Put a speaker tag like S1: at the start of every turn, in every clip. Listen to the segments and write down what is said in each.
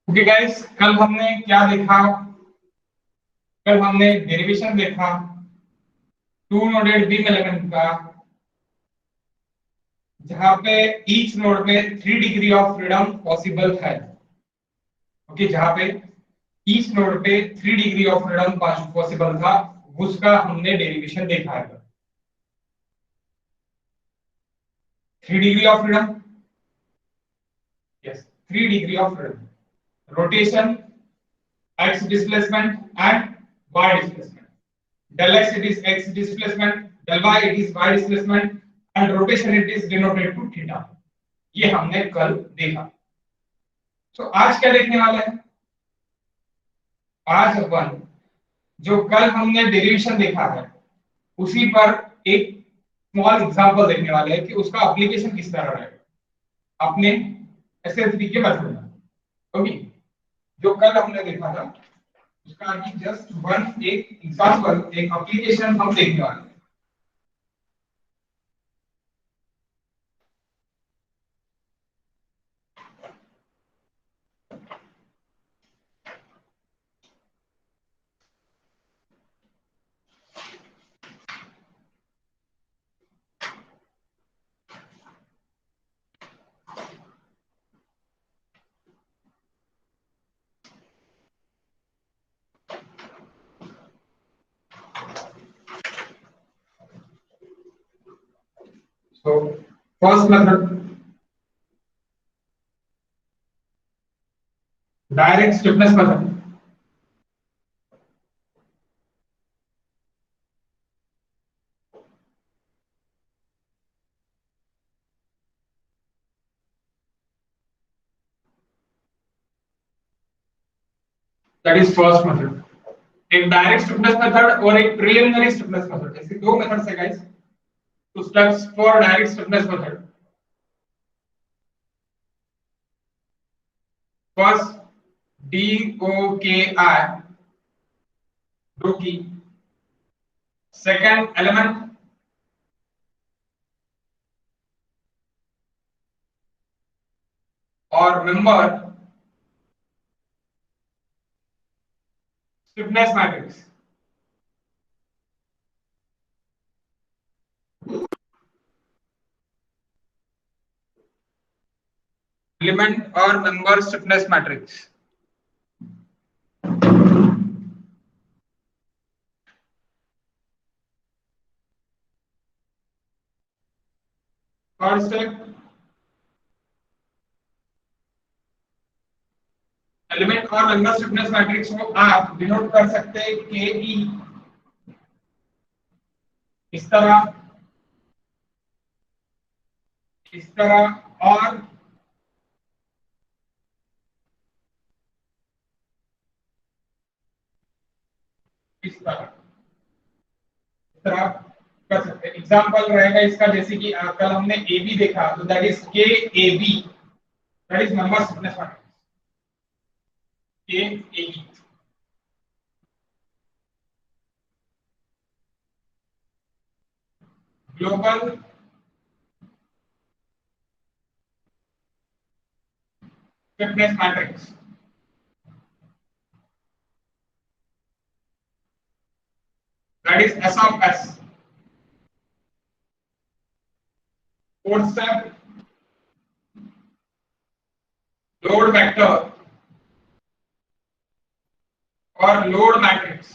S1: Okay guys, कल हमने क्या देखा? कल हमने डेरिवेशन देखा टू नोडेड बीम एलिमेंट का, जहां पे ईच नोड पे 3 डिग्री ऑफ फ्रीडम पॉसिबल है। ओके, जहां पे ईच नोड पे 3 डिग्री ऑफ फ्रीडम पॉसिबल था, उसका हमने डेरिवेशन देखा है। 3 degree of freedom, yes, 3 degree of freedom, rotation, x displacement and y displacement. Del x it is x displacement, del y it is y displacement, and rotation it is denoted to theta. ये हमने कल देखा। तो आज क्या देखने वाले हैं? आज अपन जो कल हमने डेरिवेशन देखा है उसी पर एक स्मॉल एग्जांपल देखने वाले हैं कि उसका एप्लीकेशन किस तरह रहेगा अपने एसएस3 के मेथड में। ओके, जो कल हमने देखा था उसका अभी जस्ट वन एक एग्जांपल, एक एप्लीकेशन हम देखने वाले हैं। So first method, direct stiffness method. That is first method. एक डायरेक्ट स्टिफनेस मेथड और एक प्रिलिमिनरी स्टिफनेस मेथड, ऐसे दो मेथड्स है गाइस। तो steps for direct stiffness method, first DOKI दो की, सेकंड एलिमेंट, और मेंबर स्टिफनेस मैट्रिक्स। एलिमेंट और member stiffness matrix. Third step, element और मेंबर स्टिफनेस मैट्रिक्स को आप डिनोट कर सकते हैं KE इस तरह, इस तरह और इस तरह, इस तरह कर सकते हैं। एग्जांपल रहेगा इसका, जैसे कि कल हमने AB देखा, तो that is KAB, that is member stiffness matrix KAB। Global stiffness matrix, that is S of S। Fourth step, load vector और लोड मैट्रिक्स।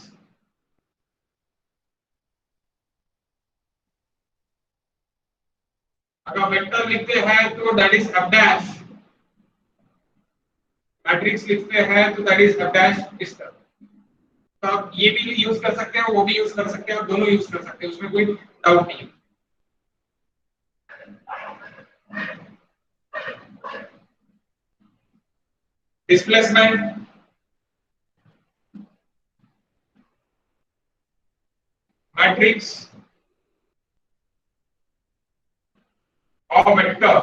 S1: अगर वेक्टर लिखते हैं तो that is F dash, matrix लिखते हैं तो दैट इज F डैश इस तरह। तो आप ये भी यूज कर सकते हैं, वो भी यूज कर सकते हैं, आप दोनों यूज कर सकते हैं, उसमें कोई डाउट नहीं है। डिस्प्लेसमेंट, मैट्रिक्स और vector,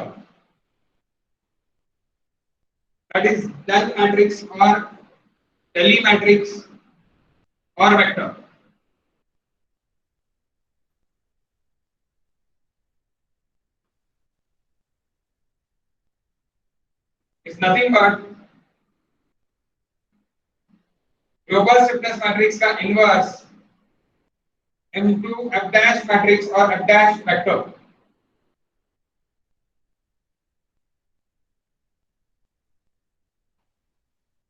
S1: that is del matrix और डेली मैट्रिक्स और vector. Is nothing but global stiffness matrix का inverse into F dash matrix or F dash vector.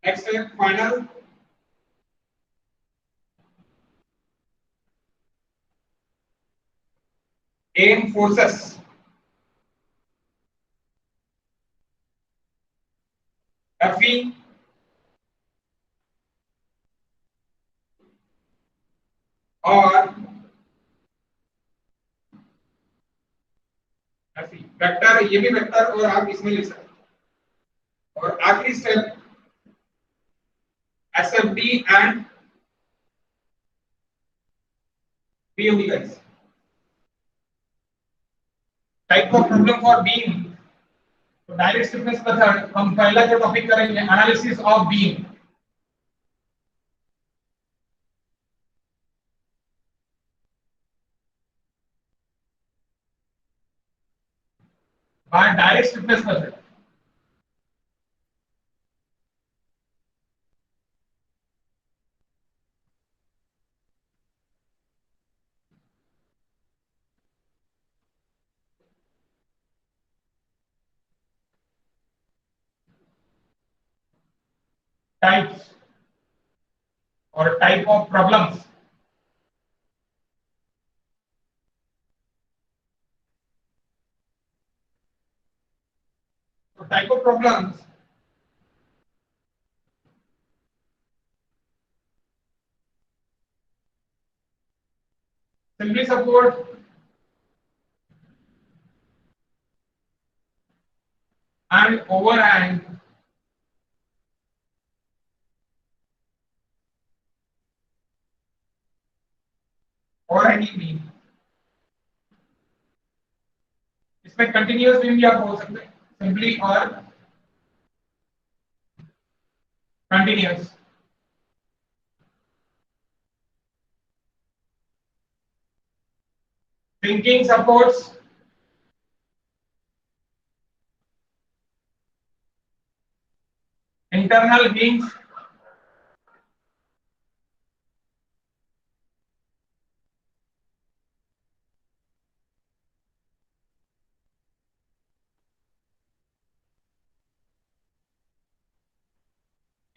S1: Next step, final. Aim forces. Fe और Fe vector, ये भी vector और आप इसमें लिख सकते हैं। और आखिरी step SFD and POD guys. Type of problem for beam. तो डायरेक्ट स्टिफनेस मेथड हम पहला जो टॉपिक करेंगे analysis of beam. By direct stiffness method. Types और टाइप ऑफ प्रॉब्लम्स। तो type of problems simply support and overhang or any beam। इसमें continuous beam भी आप बोल सकते हैं सिंपली और continuous. Thinking supports internal beams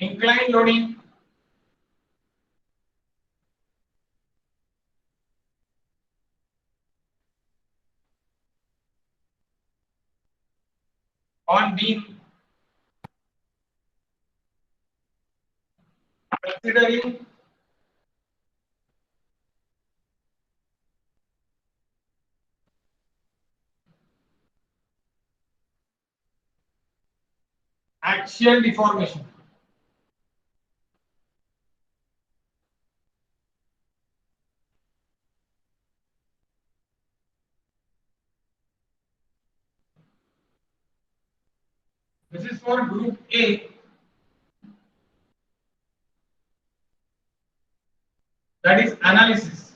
S1: incline loading on beam considering axial deformation। This is for group A, that is analysis।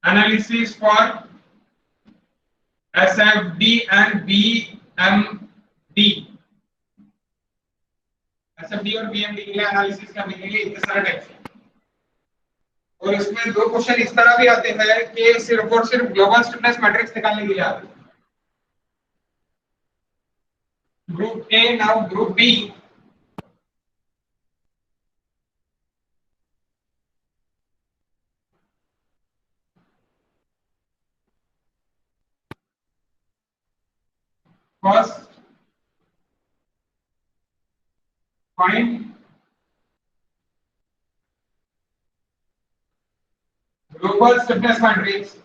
S1: Analysis for SFD and BMD। SFD और BMD के लिए एनालिसिस करने के लिए इतने सारे टाइप्स हैं। और इसमें दो क्वेश्चन इस तरह भी आते हैं कि सिर्फ और सिर्फ ग्लोबल स्टिफनेस मैट्रिक्स निकालने के लिए आते हैं। Group A, now group B. First find global stiffness matrix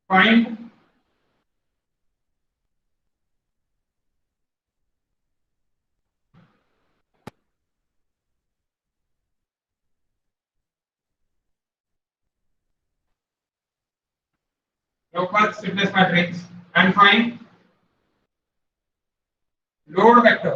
S1: find global stiffness matrix and find load vector।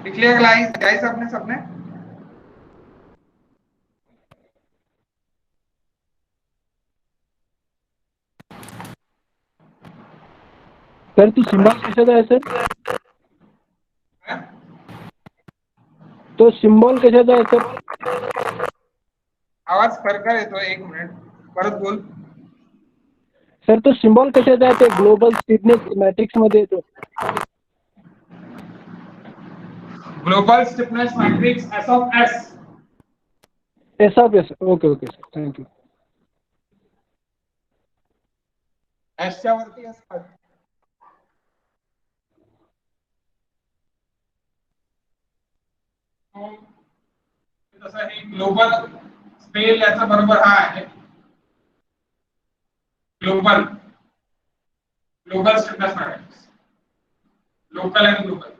S1: लिख लिया गाइस गाइस आपने सबने?
S2: सर तो सिंबल कशाचा आहे सर?
S1: हैं?
S2: तो सिंबल कशाचा आहे सर?
S1: आवाज फरकार येतोय, एक मिनिट परत बोल.
S2: सर तो सिंबल कशाचा आहे? ते ग्लोबल स्टिफनेस मॅट्रिक्स मध्ये येतो.
S1: Global stiffness matrix S of S.
S2: S of S. Okay okay sir, thank you.
S1: एसच्या वरती असतात. तसं हे ग्लोबल स्पेल याचा बरोबर हा आहे. Global global stiffness matrix, local and global.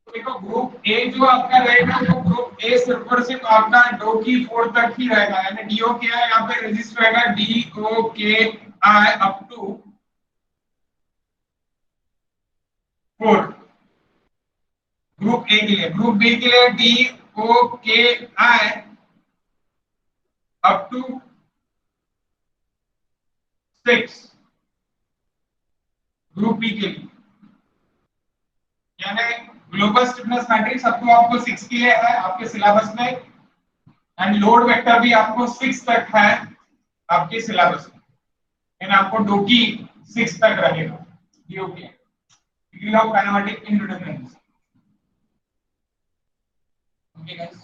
S1: देखो ग्रुप ए जो आपका रहेगा वो ग्रुप ए सिर्फ और सिर्फ आपका डो की 4 तक ही रहेगा, यानी डीओ क्या है यहाँ पे रजिस्टर रहेगा D O K I up to 4. Group A के लिए. ग्रुप बी के लिए D O K I up to 6. Group B के लिए यानी global stiffness matrix up to आपको 6 के लिए है आपके सिलेबस में, एंड लोड वेक्टर भी आपको 6 तक है आपके सिलेबस में, यानी आपको डो की 6 तक रहेगा. डीओ के degree of kinematic independence. Okay guys.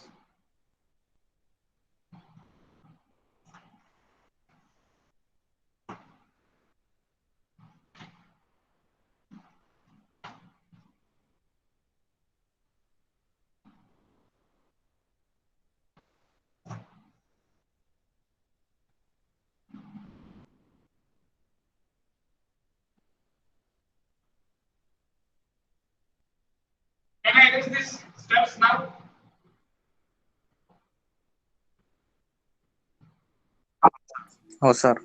S1: Can I erase these steps now?
S3: हो sir.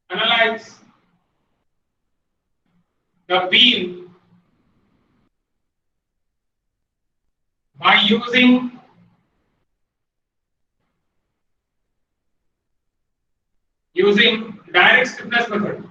S1: Analyze the beam by using direct stiffness method.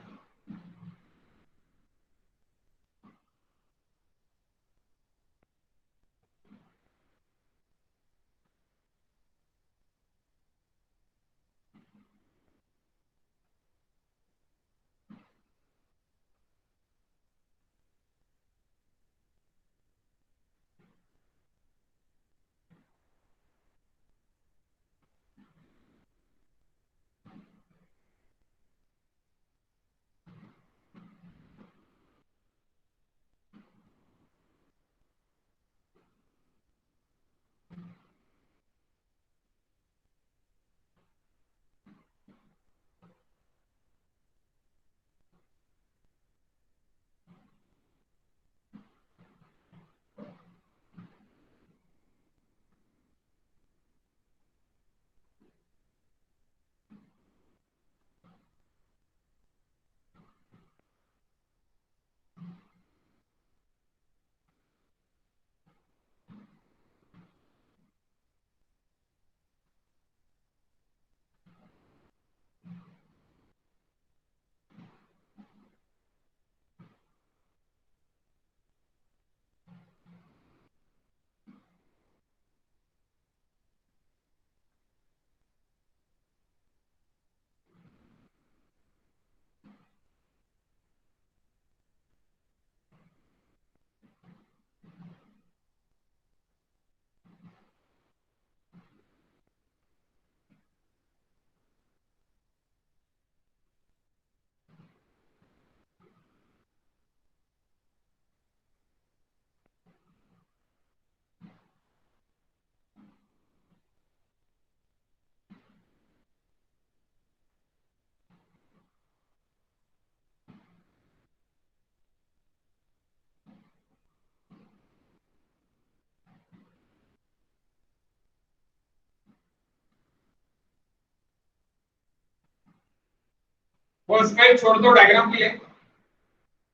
S1: First page छोड़ दो डायग्राम के लिए,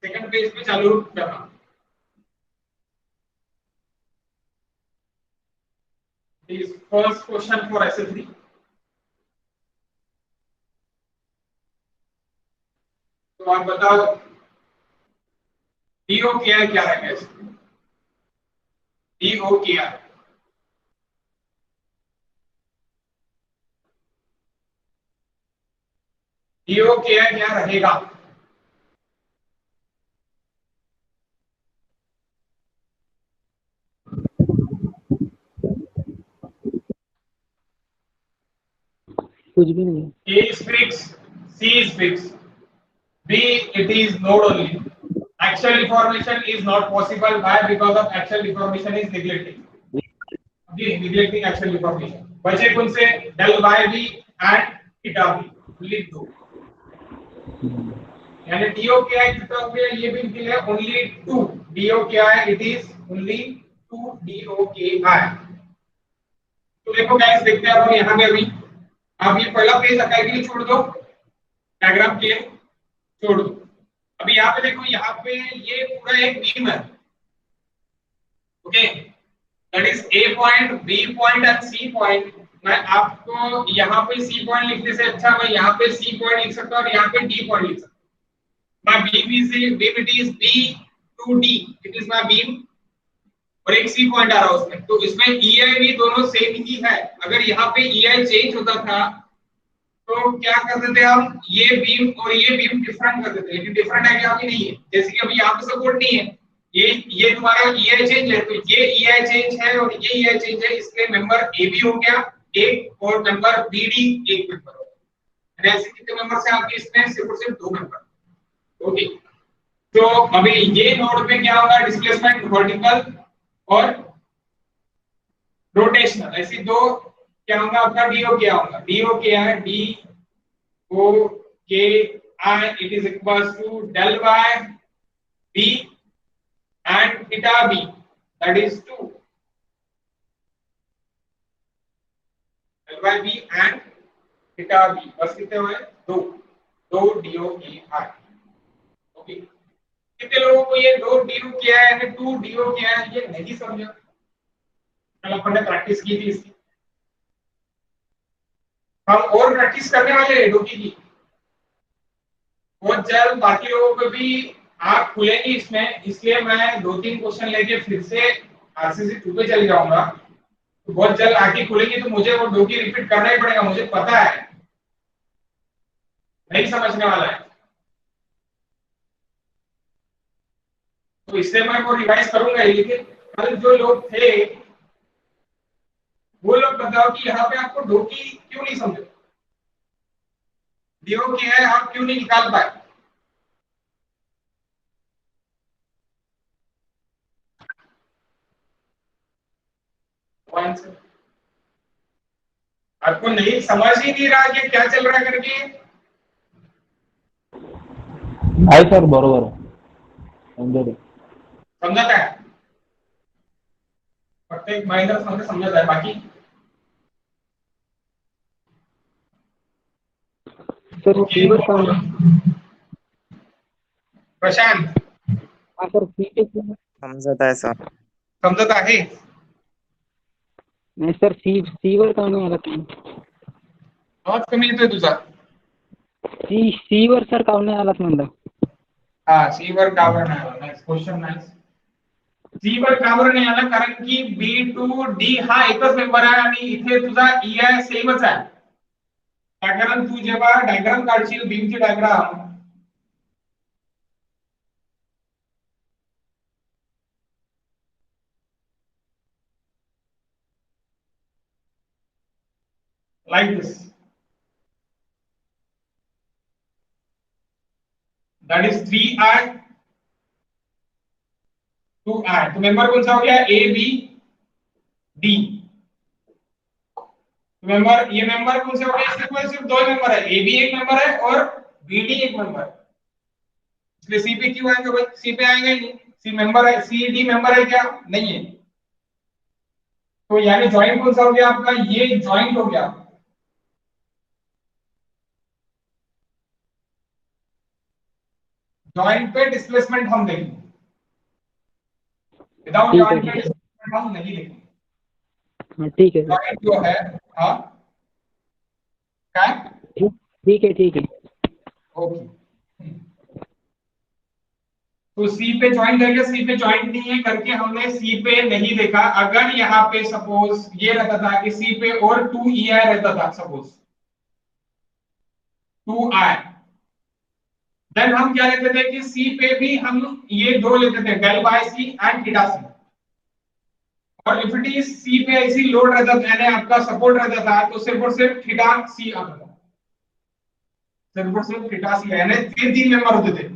S1: सेकंड पेज पे चालू करना। Is first question for SL3। तो आप बताओ डीओ क्या है, क्या रहेगा इसमें? डीओ क्या है? डीओ क्या है, क्या रहेगा?
S2: कुछ भी नहीं है।
S1: A is fixed, C is fixed, B it is node only. Axial deformation is not possible. Why? Because of axial deformation is neglecting. Okay, neglecting axial deformation. बचे कौन से? del y b and theta b. Only two. यानी do क्या है, theta b है, ये भी निकले only two. do क्या है? It is only two do k है। तो देखो गाइस, देखते हैं अब यहाँ पे अभी आप ये पहला पेज अकाई के लिए छोड़ दो, डायग्राम के लिए छोड़ दो। अभी यहाँ पे देखो, यहाँ पे ये पूरा एक बीम है। Okay, that is A point, B point and C point. मैं आपको यहाँ पे सी पॉइंट लिखने से अच्छा मैं यहाँ पे सी पॉइंट लिख सकता हूँ और यहाँ पे डी पॉइंट लिख सकता हूँ। मैं beam it is B to D, it is my beam, और एक सी पॉइंट आ रहा है उसमें, तो इसमें ई आई भी दोनों सेम ही है। अगर यहाँ पे ई आई चेंज होता था तो क्या करते थे हम, ये बीम और ये बीम डिफरेंट कर देते, लेकिन डिफरेंट है क्या? अभी नहीं है। जैसे कि अभी यहाँ पे सपोर्ट नहीं है, ये तुम्हारा ई आई चेंज है, तो ये ई आई चेंज है और ये ई आई चेंज है, इसलिए मेंबर ए बी हो गया एक, और मेंबर बी डी एक मेंबर हो गया। ऐसे कितने मेंबर्स हैं आपके इसमें? सिर्फ और सिर्फ दो मेंबर। ओके, तो अभी ये नोड पे क्या होगा? डिस्प्लेसमेंट वर्टिकल और रोटेशनल, ऐसी दो क्या होगा आपका? डीओ क्या होगा? डीओ क्या है? D O K I, it is equals to del by B and theta B, that is 2 del by B and theta B. बस कितने हुए? दो, दो डीओ के आई। ओके, कितने लोगों को ये दो डीओ क्या है, टू डीओ क्या है, ये नहीं समझा? कल अपन ने प्रैक्टिस की थी इसकी, हम और प्रैक्टिस करने वाले हैं डोकी की बहुत जल्द। बाकी लोगों को भी आंख खुलेगी इसमें, इसलिए मैं दो तीन क्वेश्चन लेके फिर से आरसीसी 2 पे चले जाऊंगा। तो बहुत जल्द आंखें खुलेगी तो मुझे वो डोकी रिपीट करना ही पड़ेगा, मुझे पता है नहीं समझने वाला है, तो इसलिए मैं वो रिवाइज करूंगा ही। लेकिन कल जो लोग थे वो लोग बताओ कि यहाँ पे आपको डोकी क्यों नहीं समझे, डीओ क्या है, आप क्यों नहीं निकाल पाए? आंसर आपको नहीं समझ ही नहीं रहा कि क्या चल रहा है करके?
S2: नाही सर, बरोबर आहे, समजलं।
S1: समझता है? फक्त एक माइनर समझता है, बाकी
S2: सर सीवर का
S1: प्रशांत
S2: हाँ सर, ठीक आहे।
S3: समजत आहे सर.
S1: समजत आहे?
S2: नाही सर, सीवर का नाही आला तुम्ही?
S1: आवाज कमी येतोय तुझा।
S2: सीवर सर का नाही आलात म्हणलं?
S1: हा, सी वर का बरं नाही आला? नेक्स्ट क्वेश्चन नाही, सी वर का बरं नाही आला? कारण की बी टू डी हा एकच मेंबर आहे आणि इथे तुझा ई आय सेमच आहे। कारण तू जेव्हा डायग्राम काढशील बीमची diagram, like this, that is 3i 2i, तो मेंबर कौन सा हो गया? A B D. मेंबर, ये मेंबर कौन से हो गए? सिर्फ दो मेंबर है, ए बी एक मेंबर है और बी डी एक मेंबर है, इसलिए सी पे क्यों आएंगे भाई? सी पे आएंगे ही नहीं, सी मेंबर है, सी डी मेंबर है क्या? नहीं है। तो यानी ज्वाइंट कौन सा हो गया आपका? ये ज्वाइंट हो गया। जॉइंट पे डिस्प्लेसमेंट हम देखेंगे, विदाउट
S2: ठीक है,
S1: जॉइंट
S2: ठीक
S1: पे
S2: है।
S1: डिस्प्लेसमेंट हम नहीं देखेंगे।
S2: हाँ, ठीक है सर।
S1: जॉइंट जो है, हाँ क्या है?
S2: ठीक ठीक है, ठीक है।
S1: ओके, तो सी पे ज्वाइन करके सी पे ज्वाइंट नहीं है करके हमने सी पे नहीं देखा। अगर यहाँ पे सपोज ये रहता था कि सी पे और 2 ई आई रहता था, सपोज 2 आई, देन हम क्या लेते थे कि सी पे भी हम ये दो लेते थे, del by C and theta C. और इफ इट इज सी पे ऐसी लोड रहता था, यानी आपका सपोर्ट रहता था, तो सिर्फ और सिर्फ थीटा सी आता था, सिर्फ और सिर्फ थीटा सी। यानी तीन मेंबर होते थे,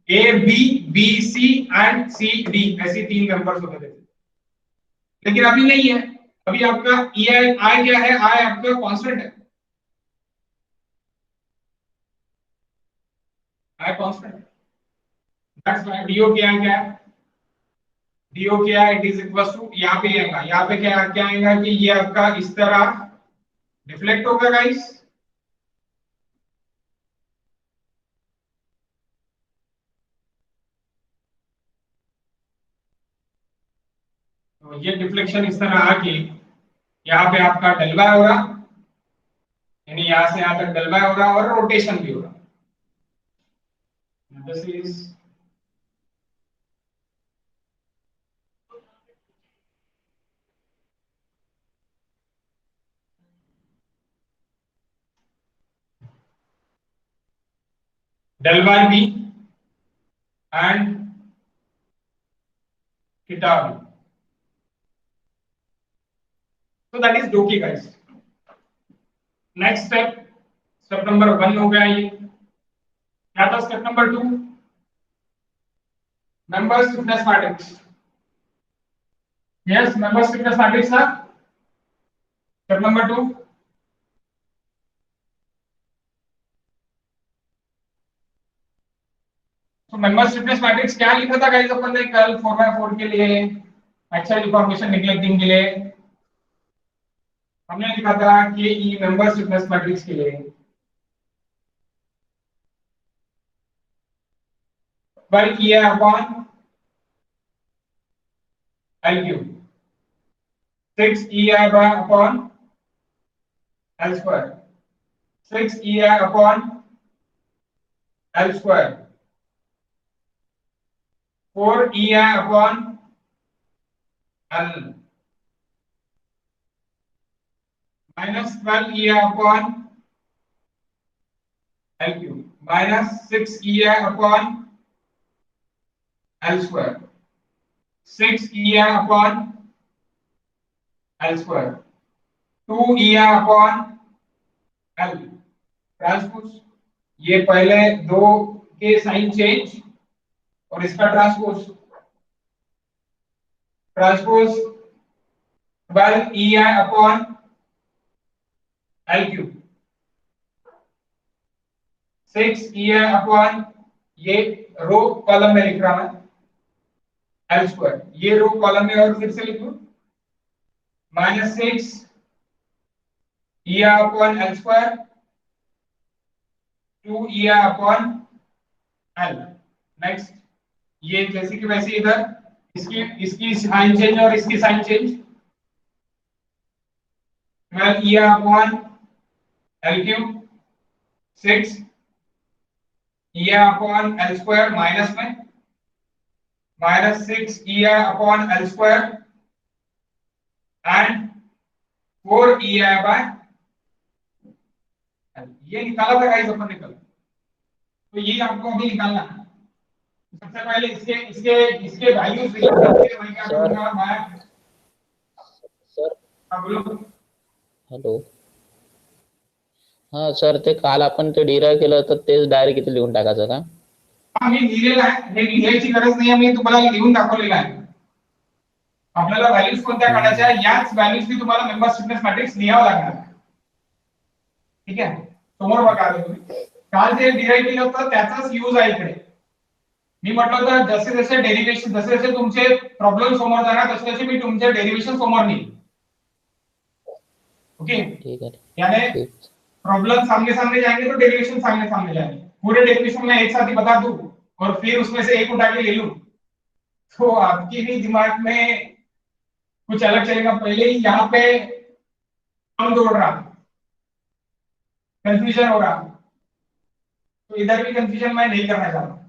S1: A B, B C and C D, ऐसे 3 मेंबर्स होते थे। लेकिन अभी नहीं है, अभी आपका ई आई आई क्या है? आई आपका कांस्टेंट है, आई कांस्टेंट। दैट्स व्हाई डीओ क्या है? क्या है डीओ? क्या है? इट इज इक्वल टू, यहाँ पे आएगा, यहाँ पे क्या क्या आएगा कि ये आपका इस तरह डिफ्लेक्ट होगा गाइस, तो ये डिफ्लेक्शन इस तरह आके यहाँ पे आपका डलवा हो रहा, यानी यहाँ से यहाँ तक डलवा हो रहा और रोटेशन भी हो रहा। This is del by b and theta b. So that is Doki guys. Next step, step number 1 हो गया ये। क्या था step number 2? member stiffness matrix. Yes, member stiffness matrix था step number 2। तो member stiffness matrix क्या लिखा था गाइस अपन ने कल 4x4 के लिए एक्सियल डिफॉर्मेशन नेगलेक्टिंग के लिए हमने लिखा था कि ई member stiffness matrix के लिए 12 EI upon L cube, 6 EI upon L square, 6 EI upon L square, 4 EI upon L, minus 12 EI upon L cube, minus 6 EI upon L square, 6 EI upon L square, 2 EI upon L transpose. ये पहले दो के sign change और इसका transpose, transpose 12 EI upon L cube, 6 EI upon, ये row column में लिख रहा मैं, L स्क्वायर, ये रो कॉलम में और फिर से लिखूं, minus 6 EI upon L square, 2 EI upon L। Next, ये जैसे कि वैसे इधर इसकी साइन चेंज और इसकी sign change, 12 EI upon L cube, 6 EI upon L square minus में, minus 6 EI upon L square and 4 EI by L। ये निकाला था गाइस अपन ने कल, तो ये आपको अभी निकालना है। सबसे पहले इसके इसके इसके वैल्यूज देखिए, मैं क्या करूंगा, मैं
S4: सर
S1: बोलो।
S4: हॅलो, हा सर, ते काल आपण ते डिराइव्ह केलं तर तेच डायरेक्ट इथे लिहून टाकायचं का?
S1: हा, मी लिहिलेलं आहे, हे लिहायची गरज नाही, मी तुम्हाला लिहून दाखवलेलं आहे। आपल्याला व्हॅल्यूज कोणत्या काढायच्या, याच व्हॅल्यूज मी तुम्हाला मेंबर स्टिफनेस मॅट्रिक्स लिहावं लागणार आहे। ठीक आहे, समोर बघा तुम्ही, काल जे डिराइव्ह केलं होतं त्याचाच यूज आहे इकडे। मी म्हटलं होतं जसे जसे डेरिव्हेशन, जसे जसे तुमचे प्रॉब्लेम समोर जाणार तसे तसे मी तुमचे डेरिव्हेशन समोर नेईल। ओके,
S4: ठीक है,
S1: यानी
S4: ठीक।
S1: प्रॉब्लम सामने सामने जाएंगे तो डेरिवेशन सामने सामने जाएंगे। पूरे डेरिवेशन में एक साथ ही बता दूं और फिर उसमें से एक उठा के ले लूं, तो आपके भी दिमाग में कुछ अलग चलेगा। पहले ही यहाँ पे कम दौड़ रहा, कंफ्यूजन हो रहा, तो इधर भी कंफ्यूजन मैं नहीं करना चाहता।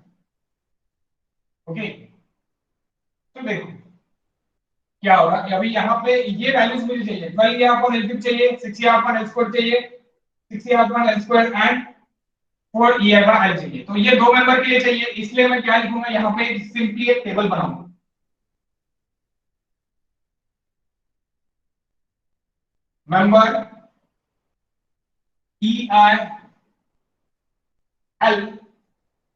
S1: ओके, तो देखो क्या होगा। अभी यहाँ पे ये वैल्यूज मुझे चाहिए, 12 यहाँ पर एल क्यूब चाहिए, 6 यहाँ पर एल स्क्वायर चाहिए, 6 यहाँ पर एल स्क्वायर एंड 4 ई पर एल चाहिए। तो ये दो मेंबर के लिए चाहिए, इसलिए मैं क्या लिखूंगा यहाँ पे, सिंपली एक टेबल बनाऊंगा। Member E I L,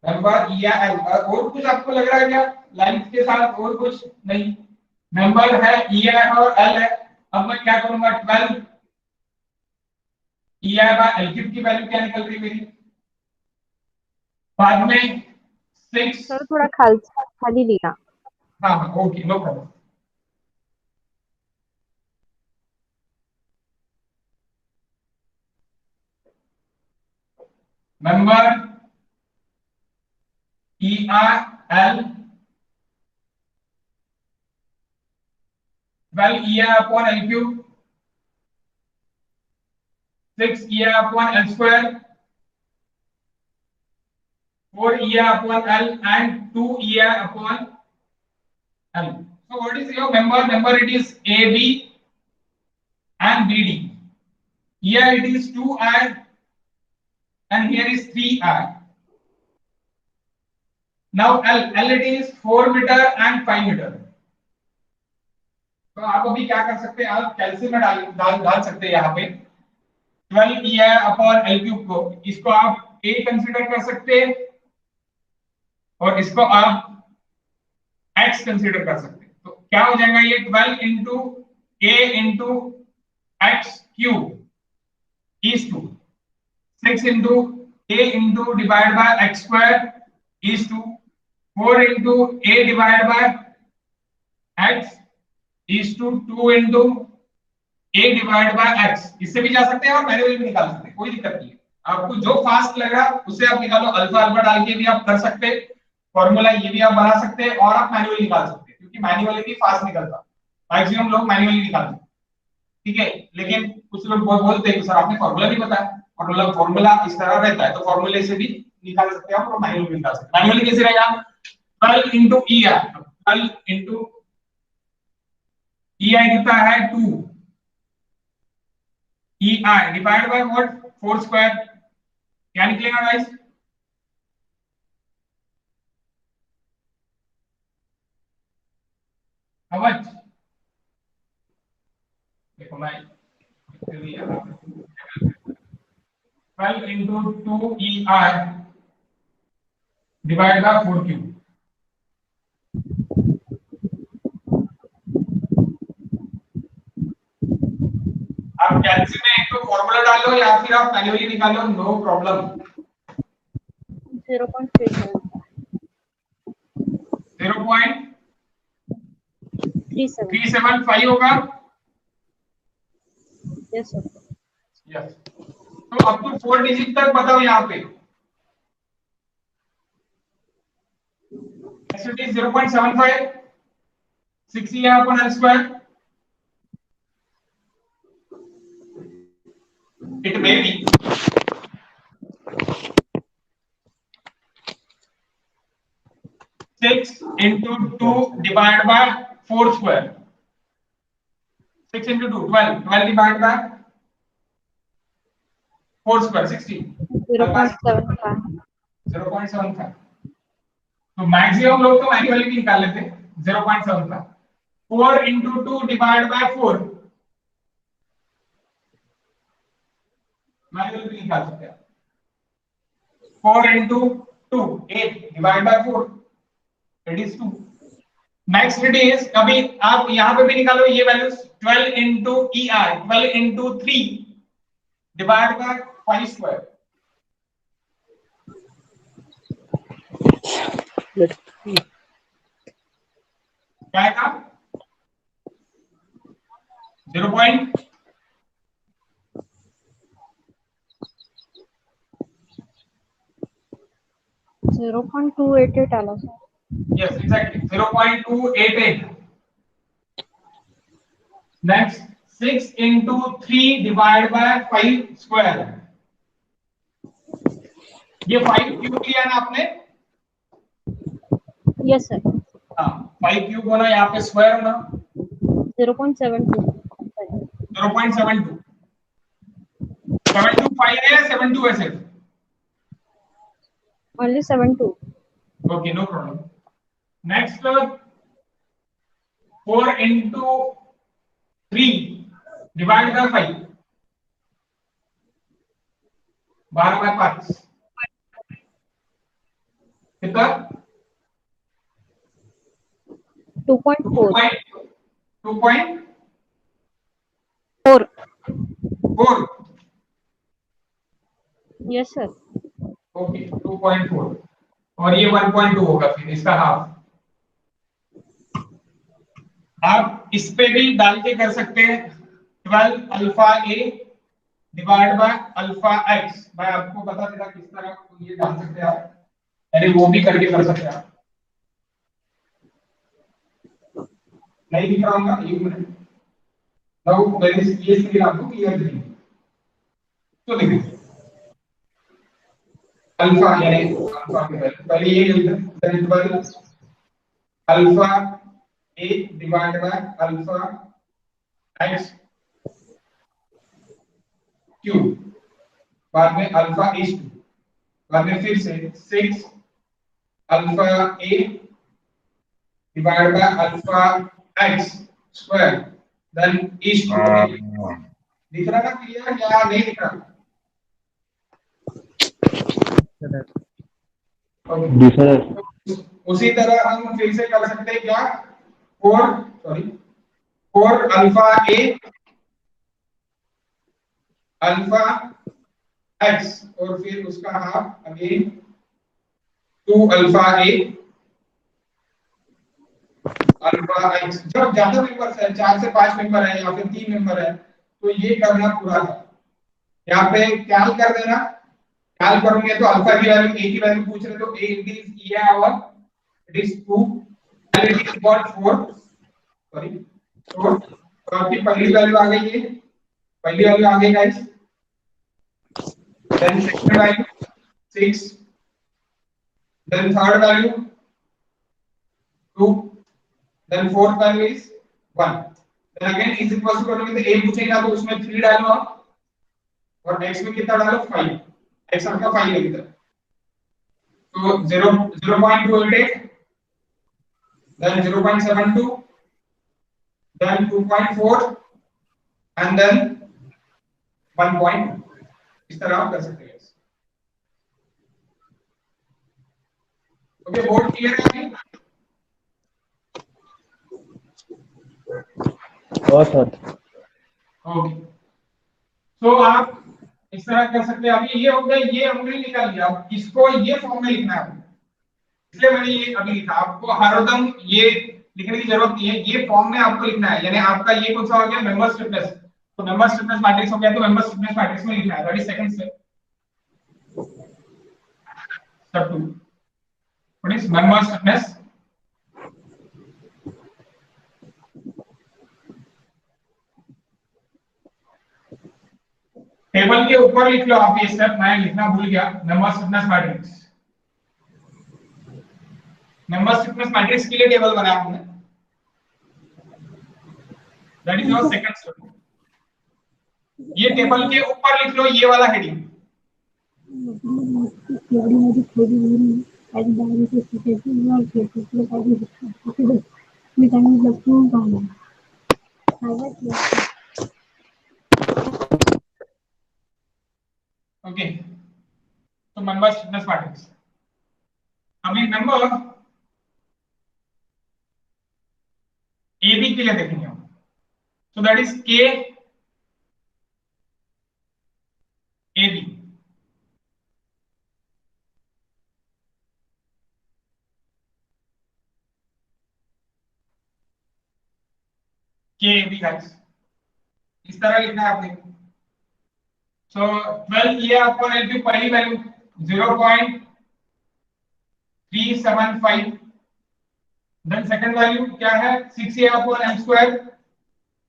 S1: member E I L. और कुछ आपको लग रहा है क्या लाइन के साथ? और कुछ नहीं, मेंबर है ई आई और एल है। अब मैं क्या करूंगा, 12 E I by L cube की वैल्यू क्या निकल रही मेरी, बाद में 6।
S5: सर थोड़ा खाली लिया।
S1: हाँ हाँ, okay, no problem. Member E I L 12 E I upon L cube, 6 E I upon L square, 4 E I upon L and 2 E I upon L. So what is your member? Member it is AB and BD. Here it is 2I and here is 3I. Now L it is 4 meter and 5 meter. तो आप अभी क्या कर सकते हैं, आप calcium में डाल सकते हैं यहाँ पे 12 E I upon L cube को, इसको आप A कंसीडर कर सकते हैं और इसको आप X कंसीडर कर सकते हैं। तो क्या हो जाएगा, ये 12 into A into X cube is to 6 into A into divide by X square is to 4 into A divide by X is to 2 into A divide by X. इससे भी जा सकते हैं और मैन्युअली भी निकाल सकते हैं, कोई दिक्कत नहीं है। आपको जो फास्ट लग रहा है उससे आप निकालो, अल्फा अल्फा डाल के भी आप कर सकते हैं, फॉर्मूला ये भी आप बना सकते हैं और आप मैन्युअली निकाल सकते हैं, क्योंकि मैन्युअली भी फास्ट निकलता, मैक्सिमम लोग मैन्युअली निकालते हैं। ठीक है, लेकिन कुछ लोग बोलते हैं कि सर आपने फॉर्मूला नहीं बताया, और फॉर्मूला इस तरह रहता है, तो फॉर्मूले से भी निकाल सकते हैं आप और मैन्युअली निकाल सकते हैं। मैन्युअली कैसे रहेगा, 12 इंटू ई आई, 12 इंटू ई आई कितना है 2, E I divide by what 4 square, क्या निकलेगा गाइस, हाउ मच। देखो मैं 12 into 2 E I divide by 4 cube. आप कैल्शियम में एक तो फॉर्मूला डाल लो या फिर आप मैन्युअली निकालो, नो प्रॉब्लम। 0.375 होगा।
S5: Yes sir.
S1: यस, तो अप टू 4 डिजिट तक बताओ यहाँ पे। it is 0.75, 6 यहाँ पर L square, it may be 6 into 2 divided by 4 square, 6 into 2 12, 12 divided by 4 square 16,
S5: 0.75।
S1: 0.75। तो मैक्सिमम लोग तो मैन्युअली भी निकाल लेते हैं 0.75। 4 into 2 divided by 4, मैन्युअली भी निकाल सकते हैं। 4 into 2 8 divided by 4, it is 2। Next it is, अभी आप यहां पे भी निकालो ये values, 12 into EI, 12 into 3 divide by 5 square, क्या है काम 0.
S5: 0.288 आला sir.
S1: Yes, exactly. 0.288. Next, 6 into 3 divided by 5 square. ये 5 क्यूब लिया ना आपने?
S5: Yes sir.
S1: हाँ, 5 क्यूब होना, यहाँ पे स्क्वायर होना
S5: 0.72.
S1: 0.72. 725 है या 72 है सिर्फ?
S5: Only 72.
S1: Okay, no problem. Next, 4 into 3 divided by 5. 12/5. कितना?
S5: 2.4.
S1: 2.4.
S5: 4. Yes sir.
S1: ओके, 2.4 और ये 1.2 होगा, फिर इसका हाफ. आप इस पे भी डाल के कर सकते हैं. 12 alpha A divide by alpha x. मैं आपको बता देता किस तरह ये डाल सकते हैं आप, अरे वो भी करके कर सकते हैं आप. नहीं दिख रहा होगा, एक मिनट. नाउ मैंने ये स्क्रीन आपको क्लियर दिखेगी तो देखिए. अल्फा यानी अल्फा के पहले ये लिखते हैं 12 alpha A divide by alpha x cube. बाद में अल्फा इज 2. बाद में फिर से 6 alpha A divide by alpha X square then is 2. दिख रहा ना क्लियर या नहीं दिख रहा? उसी तरह हम फिर से कर सकते हैं क्या? 4 अल्फा ए अल्फा एक्स और फिर उसका हाफ अगेन 2 अल्फा ए अल्फा एक्स. जब ज्यादा मेंबर्स है, 4 से 5 मेंबर है या फिर 3 मेंबर है, तो ये करना पूरा है. यहाँ पे कैल कर देना. कैल करोगे तो अल्फा की वैल्यू ए की वैल्यू पूछ रहे तो ए इट इज ये और it is 2 and it is got 4. Sorry 4. तो आपकी पहली वैल्यू आ गई है. पहली वैल्यू आ गई guys. Then second value 6. Then third value 2. Then fourth value is 1. Then again is equal to करोगे तो a पूछेगा तो उसमें 3 डालो आप और x में कितना डालो 5. x आपका 5 है इधर. तो 0.288 then 0.72 then 2.4 and then 1. इस तरह आप कर सकते हैं. ओके, बोर्ड क्लियर है अभी?
S2: सर.
S1: ओके, तो आप इस तरह कर सकते हैं. अभी ये हो गया, ये हमने निकाल लिया. अब इसको ये फॉर्म में लिखना है, इसलिए मैंने ये अभी लिखा. आपको हरदम ये लिखने की जरूरत नहीं है, ये फॉर्म में आपको लिखना है. यानी आपका ये कौन सा हो गया? Member stiffness. तो मेंबर स्टिफनेस मैट्रिक्स हो गया, तो मेंबर स्टिफनेस मैट्रिक्स में लिखना है. That is second step. Step 2 what is member stiffness. Table के ऊपर लिख लो आप ये स्टेप, मैं लिखना भूल गया. Member stiffness matrix. Member stiffness matrix के लिए टेबल बनाया हमने. That is your second step. ये टेबल के ऊपर लिख लो ये वाला हेडिंग. ओके, तो मेंबर स्टिफनेस मैट्रिक्स. अभी मेंबर AB के लिए देखेंगे हम. So that is K AB. KB guys, इस तरह लिखना है आपने. सो 12 ये आपको पहली वैल्यू 0.288 375. देन सेकंड वैल्यू क्या है 6a upon l square,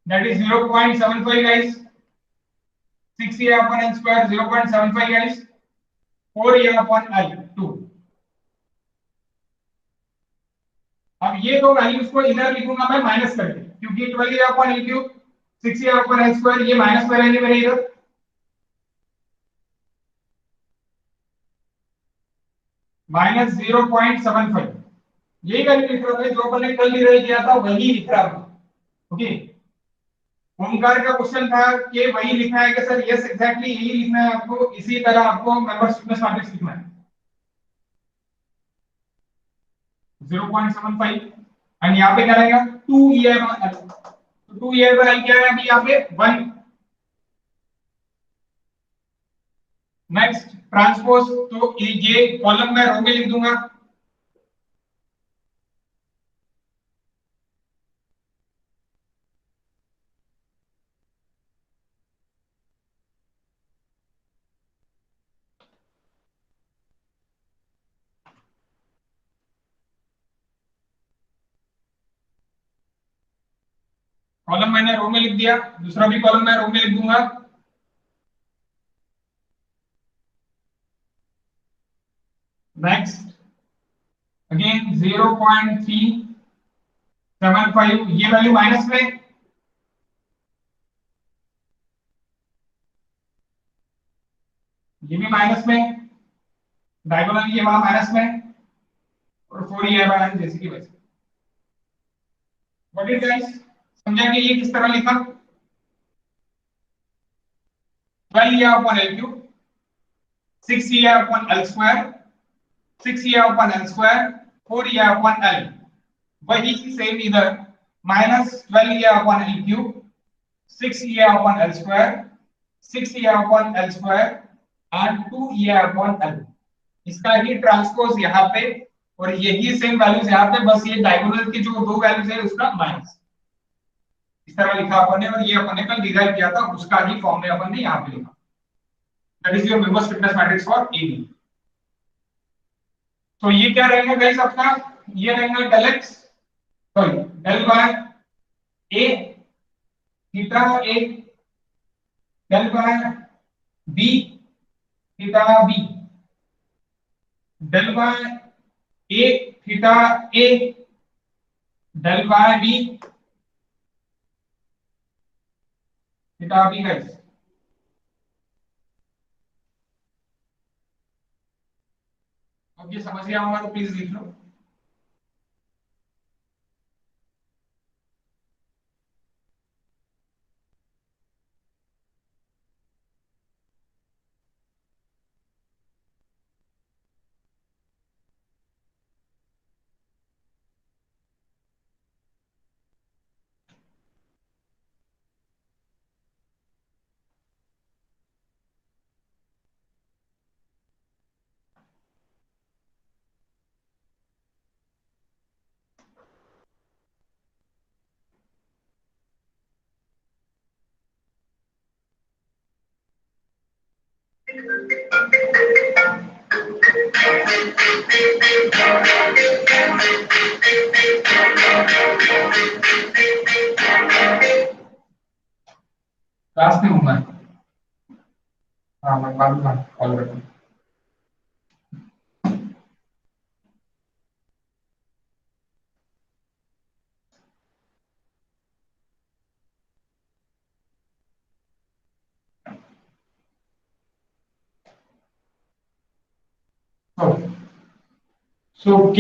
S1: that is 0.75 guys. 6a upon l square 0.75 guys. 4a upon l 2. अब ये दो वैल्यूज को इधर लिखूंगा मैं माइनस करके, क्योंकि 12a upon l cube 6a upon l square ये माइनस में रहेंगे मेरे इधर, माइनस 0.75. यही वैल्यू लिख रहा था जो अपन ने कल डिराइव किया था, वही लिख रहा हूं. ओके, ओमकार का क्वेश्चन था कि वही लिखना है कि सर यस एग्जैक्टली यही लिखना है आपको, इसी तरह आपको मेंबर स्टिफनेस मैट्रिक्स लिखना है 0.75. एंड यहाँ पे क्या रहेगा 2EI बाय L. तो 2EI बाय L क्या है अभी यहाँ पे 1. नेक्स्ट ट्रांसपोज, तो ये कॉलम में रो में लिख दूंगा. कॉलम मैंने रो में लिख दिया, दूसरा भी कॉलम मैं रो में लिख दूंगा. नेक्स्ट अगेन 0.375, ये वैल्यू माइनस में, ये भी माइनस में, डायगोनल ये वहां माइनस में, और 4EI बाय L जैसे कि वैसे. व्हाट इज गाइस, समझा कि ये किस तरह लिखा 12EI upon L cube 6EI upon L square 6EI upon L square 4EI upon L, वही सेम इधर minus 12EI upon L cube 6EI upon L square 6EI upon L square and 2EI upon L. इसका ही transpose यहाँ पे और यही same values यहाँ पे, बस ये डायगोनल की जो दो वैल्यूज है उसका माइनस इस तरह लिखा अपन ने, और ये अपन ने कल डिराइव किया था उसका ही फॉर्म में अपन ने यहाँ पे लिखा. That is your member stiffness matrix for AB. तो ये क्या रहेगा गाइस आपका, ये रहेगा del x sorry del by a theta a del by b theta b del by a theta a del by b theta b guys. अब ये समझ गया होगा तो प्लीज लिख लो. क्लास में हूँ मैं, हाँ मैं बाद में कॉल करता हूँ. So K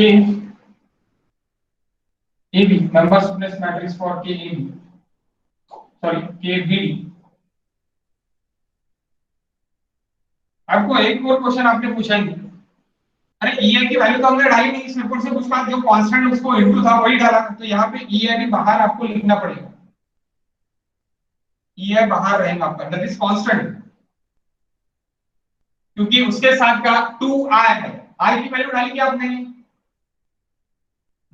S1: AB member stiffness matrix for KAB, sorry KBD. आपको एक और क्वेश्चन आपने पूछा ही, अरे EI की वैल्यू तो हमने डाली नहीं, सिंपल से उसका जो कांस्टेंट उसको इनटू था वही डाला, तो यहाँ पे EI भी बाहर आपको लिखना पड़ेगा. EI बाहर रहेगा आपका, दैट इज कांस्टेंट, क्योंकि उसके साथ का 2I है. I की वैल्यू डाली क्या आपने,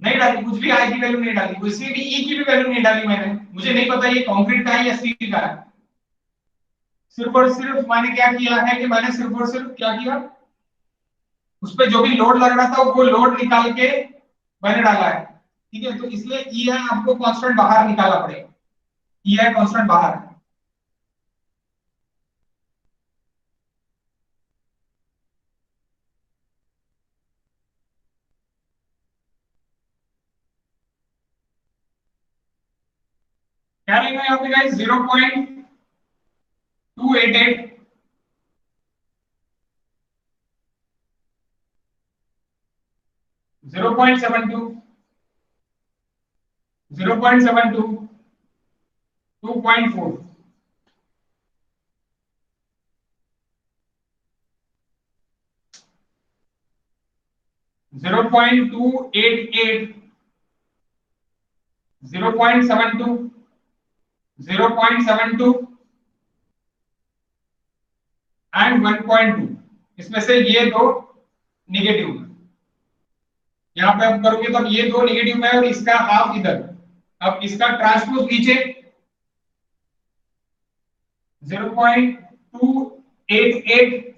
S1: नहीं डाली, कुछ भी I की वैल्यू नहीं डाली, उसमें भी E की भी वैल्यू नहीं डाली मैंने. मुझे नहीं पता ये कंक्रीट का है या स्टील का है. सिर्फ और सिर्फ मैंने क्या किया है कि मैंने सिर्फ और सिर्फ क्या किया, उस पर जो भी लोड लग रहा था वो लोड निकाल के मैंने डाला है, ठीक है। तो इसलिए ई है आपको कांस्टेंट बाहर निकालना पड़ेगा, ई है कांस्टेंट बाहर। क्या लेना है यहाँ पे गाइस? 0.288, 0.72, 0.72, 2.4, 0.288, 0.72, 0.72 एंड 1.2। इसमें से ये दो निगेटिव है, यहां पे आप करोगे तो अब ये दो निगेटिव है और इसका हाफ इधर। अब इसका ट्रांसपोज नीचे 0.288,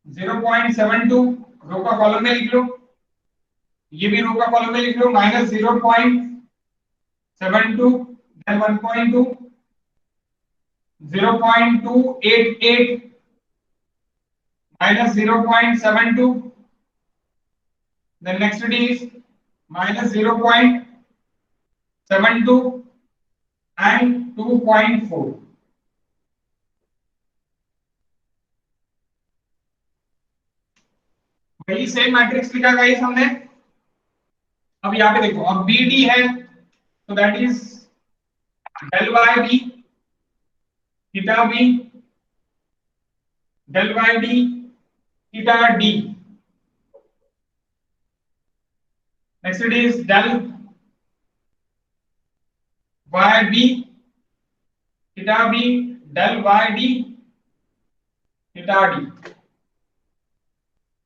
S1: 0.72 रो का कॉलम में लिख लो, ये भी रो का कॉलम में लिख लो, minus 0.72 then 1.2, 0.288 minus 0.72, then next it is minus 0.72 and 2.4। वही सेम मैट्रिक्स लिखा गाइस हमने। अब यहाँ पे देखो, अब बी डी है तो that is del Y B, theta B, del Y D, theta D. Next it is del Y B, theta B, del Y D, theta D.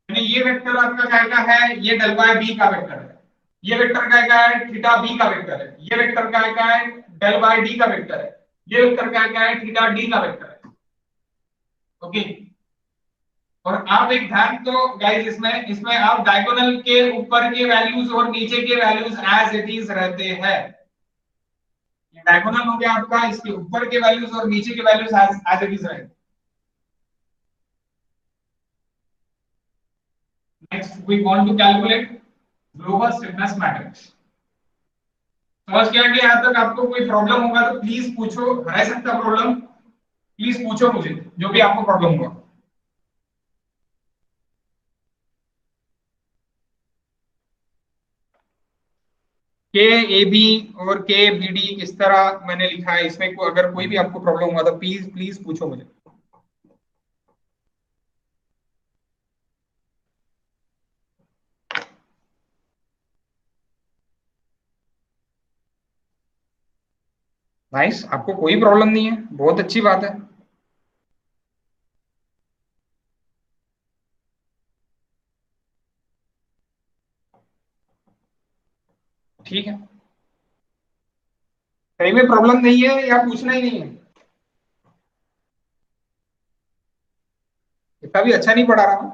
S1: ये वेक्टर आपका क्या है? ये डेल वाई बी का vector है, ये वेक्टर क्या है? थीटा बी का वेक्टर है, ये वेक्टर क्या है? डेल वाई डी का वेक्टर है, ये वेक्टर क्या है? थीटा डी का वेक्टर है। ओके, और आप एक ध्यान तो गाइस, इसमें इसमें आप डायगोनल के ऊपर के वैल्यूज और नीचे के वैल्यूज एज इट इज रहते हैं। ये डायगोनल हो गया आपका, इसके ऊपर के वैल्यूज और नीचे के वैल्यूज एज इट इज रहते। Next we want to calculate global stiffness matrix. समझ गया कि यहाँ तक? आपको कोई प्रॉब्लम होगा तो प्लीज पूछो, रह सकता प्रॉब्लम, प्लीज पूछो मुझे जो भी आपको प्रॉब्लम होगा। के ए बी और के बी डी किस तरह मैंने लिखा है, इसमें अगर कोई भी आपको प्रॉब्लम हुआ तो प्लीज प्लीज पूछो मुझे। नाइस, आपको कोई प्रॉब्लम नहीं है, बहुत अच्छी बात है। ठीक है, कहीं में प्रॉब्लम नहीं है या पूछना ही नहीं है? इतना भी अच्छा नहीं पढ़ा रहा हूं।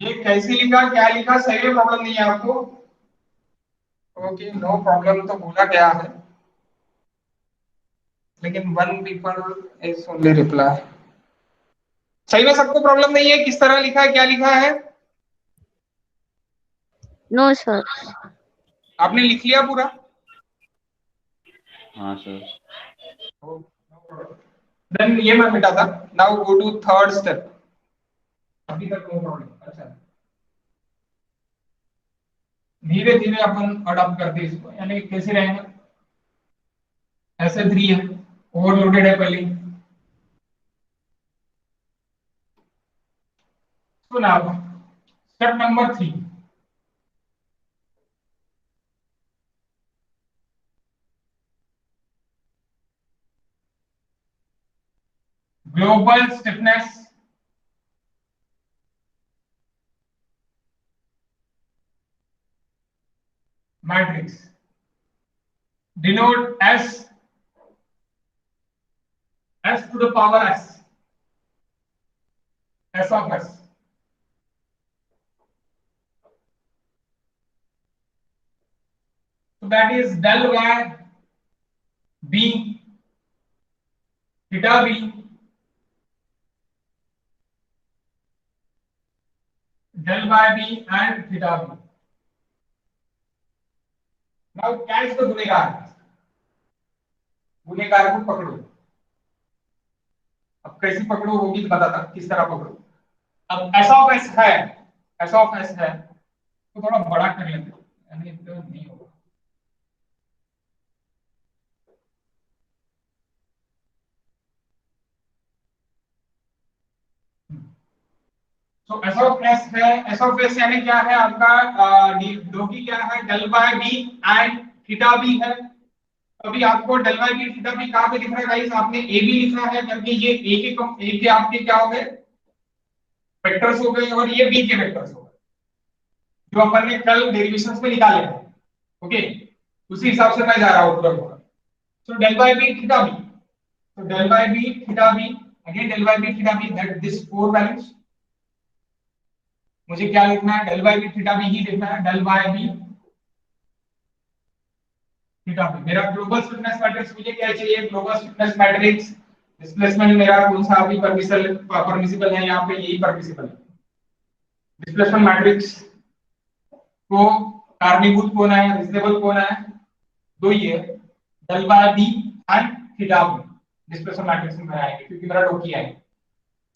S1: ये कैसे लिखा, क्या लिखा, सही में प्रॉब्लम नहीं है आपको? ओके, नो प्रॉब्लम तो बोला गया है, लेकिन one people is only reply. सही में सबको प्रॉब्लम नहीं है? किस तरह लिखा है, क्या लिखा है?
S5: No sir.
S1: आपने लिख लिया पूरा?
S6: हाँ सर।
S1: देन ये मैं मिटा था। Now go to third step. अभी तक नो प्रॉब्लम। अच्छा, धीरे धीरे अपन अडॉप्ट करते हैं इसको, यानी कैसे रहेगा? ऐसे 3 है, ओवरलोडेड है पहले। तो ना step number 3, global stiffness matrix denote S to the power S of S. So that is del y b theta b del y b and theta b. Now catch the गुनेगार। गुनेगार को पकड़ो। अब कैसे पकड़ो वो भी बताता किस तरह पकड़ो। अब एस ऑफ एस है, एस ऑफ एस है तो थोड़ा बड़ा कर लेते हैं, यानी तो नहीं होगा। तो एस ऑफ एस है, एस ऑफ एस यानी क्या है आपका दो की क्या है del by B and theta B है। अभी आपको del by B theta B कहां पे लिख रहा है गाइस, आपने ए बी लिखा है करके, ये ए के आपके क्या हो गए वेक्टर्स हो गए और ये बी के वेक्टर्स हो गए जो अपन ने कल डेरिवेशंस में निकाले हैं। ओके, उसी हिसाब से मैं जा रहा हूं पूरा। So del by B theta B, so del by b theta b, again del by b theta b, that this four values मुझे क्या लिखना है, del by b theta b ही लिखना है, del by b theta b। मेरा global stiffness matrix मुझे क्या चाहिए, ग्लोबल स्टिफनेस मैट्रिक्स डिस्प्लेसमेंट मेरा कौन सा अभी परमिसिबल है, यहाँ पे यही परमिसिबल है। डिस्प्लेसमेंट मैट्रिक्स को कारणीभूत कौन है, रीजनेबल कौन है, दो ही है, del by b and theta b displacement matrix में आएंगे क्योंकि मेरा डोकी है।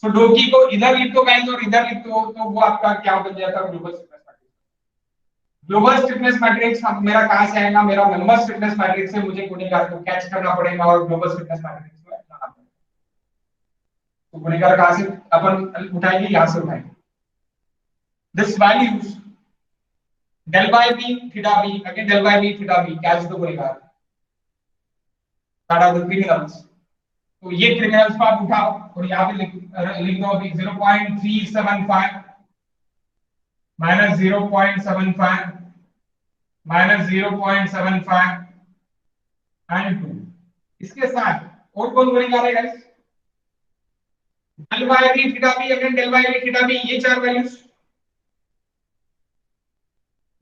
S1: सो डोकी को इधर लिख दो गाइस और इधर लिख दो तो वो आपका क्या बन जाता है, global stiffness matrix. Global stiffness matrix मेरा कहां से आएगा, मेरा मेंबर स्टिफनेस मैट्रिक्स से मुझे गुणेगार को कैच करना पड़ेगा और ग्लोबल स्टिफनेस मैट्रिक्स में लाना पड़ेगा। तो गुणेगार कहां से अपन उठाएंगे, यहां से उठाएंगे। This values del by b theta b, again del by b theta b, catch the गुणेगार, that are the criminals। तो ये क्रिमिनल्स को आप उठाओ और यहाँ पे लिख दो अभी 0.375 माइनस 0.75 माइनस 0.75 एंड 2। इसके साथ और कौन गुणेगार है guys, del by b theta b, again del by b theta b, ये चार वैल्यूज,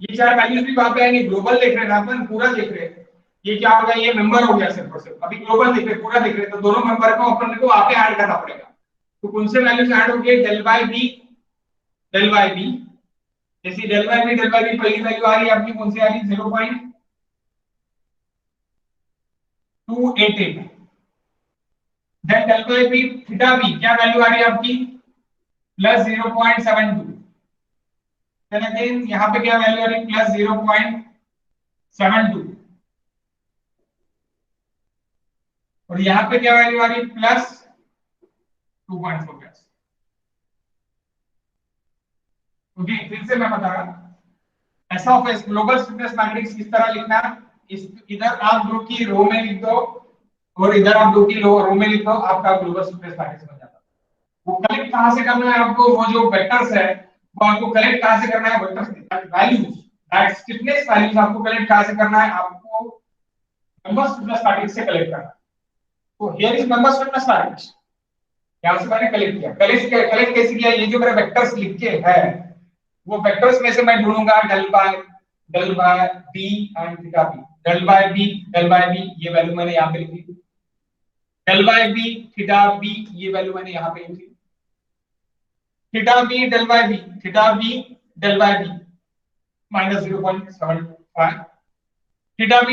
S1: ये चार वैल्यूज भी वहां पे आएंगे। ग्लोबल देख रहे हैं अपन, पूरा देख रहे हैं, ये क्या होगा, ये मेंबर हो गया सिर्फ और सिर्फ। अभी ग्लोबल देख रहे हैं, पूरा देख रहे हैं, तो दोनों मेंबर को अपन को वहां पे ऐड करना पड़ेगा। तो कौन से वैल्यूज ऐड होंगे, del by b del by b, जैसे del by b पहली वैल्यू आ रही है आपकी, कौन सी आ रही है 0.288। Then del by b theta b क्या वैल्यू आ रही है आपकी, प्लस 0.72। देन अगेन यहाँ पे क्या वैल्यू आ रही है, प्लस 0.72 और यहाँ पे क्या वैल्यू आ रही है, प्लस 2.4। ओके, फिर से मैं बता रहा हूं, S of S global stiffness matrix किस तरह लिखना है, इधर आप दो की रो में लिख दो और इधर आप दो की रो में लिख दो, आपका ग्लोबल स्टिफनेस मैट्रिक्स बन जाता है। वो कलेक्ट कहां से करना है आपको, वो जो वेक्टर्स है वो आपको कलेक्ट कहां से करना है, vectors values, that stiffness values आपको कलेक्ट कहां से करना है, आपको नंबर स्टिफनेस मैट्रिक्स से कलेक्ट करना है। तो here is number stiffness matrix, यहां से मैंने कलेक्ट किया। कलेक्ट कैसे किया, ये जो मेरा वेक्टर्स लिख के है वो वेक्टर्स में से मैं ढूंढूंगा del by b and theta b, del by b ये वैल्यू मैंने यहां पे लिखी, del by b theta b ये वैल्यू मैंने यहां पे लिखी, theta b del by b minus 0.75, theta b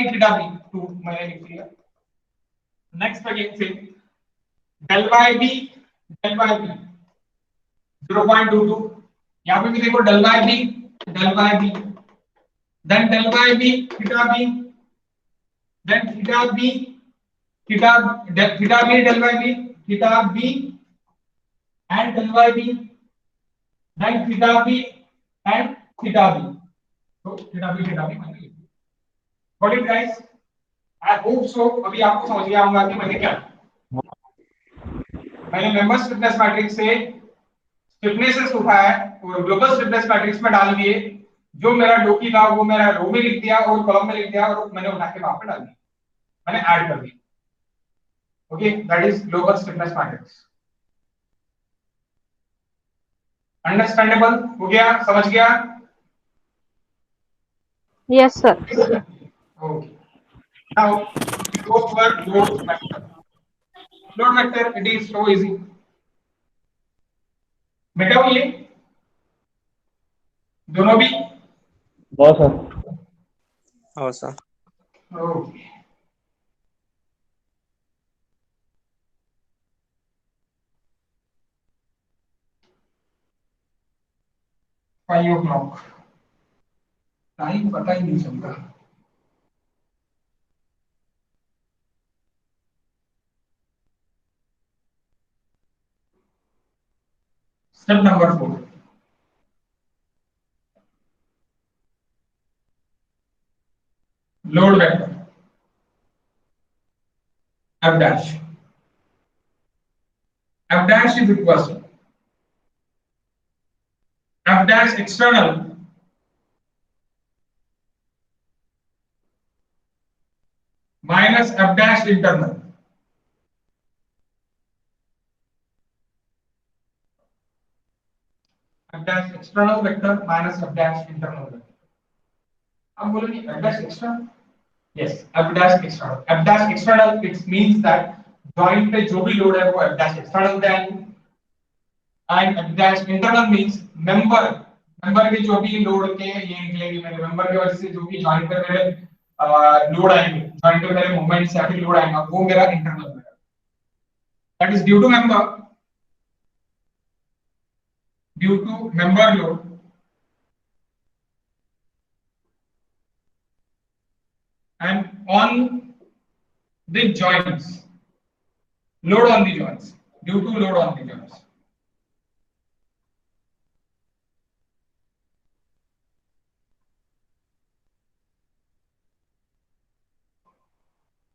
S1: 2 मैंने लिख दिया। नेक्स्ट अगेन फिर del by b 0.22, यहाँ पे भी देखो del by b then del by b theta b, then theta b del by b theta b and del by b, then theta b and theta b, so theta b मैंने लिख दिया। Got it guys? I hope so। अभी आपको समझ गया होगा कि मैंने क्या, मैंने मेंबर स्टिफनेस मैट्रिक्स से स्टिफनेसेस उठाया और ग्लोबल स्टिफनेस मैट्रिक्स में डाल दिए जो मेरा डोकी था वो मेरा रो में लिख दिया और कॉलम में लिख दिया और मैंने उठा के वहां पे डाल दिया, मैंने ऐड कर दिया। Okay, that is global stiffness matrix. Understandable हो गया, समझ गया?
S5: Yes, sir.
S1: Okay. Now go for load vector. Load vector, it is so easy. बेटा ये दोनों भी
S2: हाँ सर।
S3: हो sir.
S1: Okay. Five o'clock, time पता ही नहीं चलता। Step number 4, load vector f dash, f dash is equals to f dash external minus f dash internal. F dash external vector minus f dash internal vector. अब बोलोगे f dash external? Yes, f dash external. F dash external, it means that joint पे जो भी load है वो f dash external जाएंगे, and f dash internal means member के जो भी लोड के ये निकलेंगे, मेरे member की वजह से जो भी joint पे मेरे लोड आएंगे, joint पे मेरे मूवमेंट से आके लोड आएगा, वो मेरा internal है। That is due to member load and on the joints, load on the joints, due to load on the joints.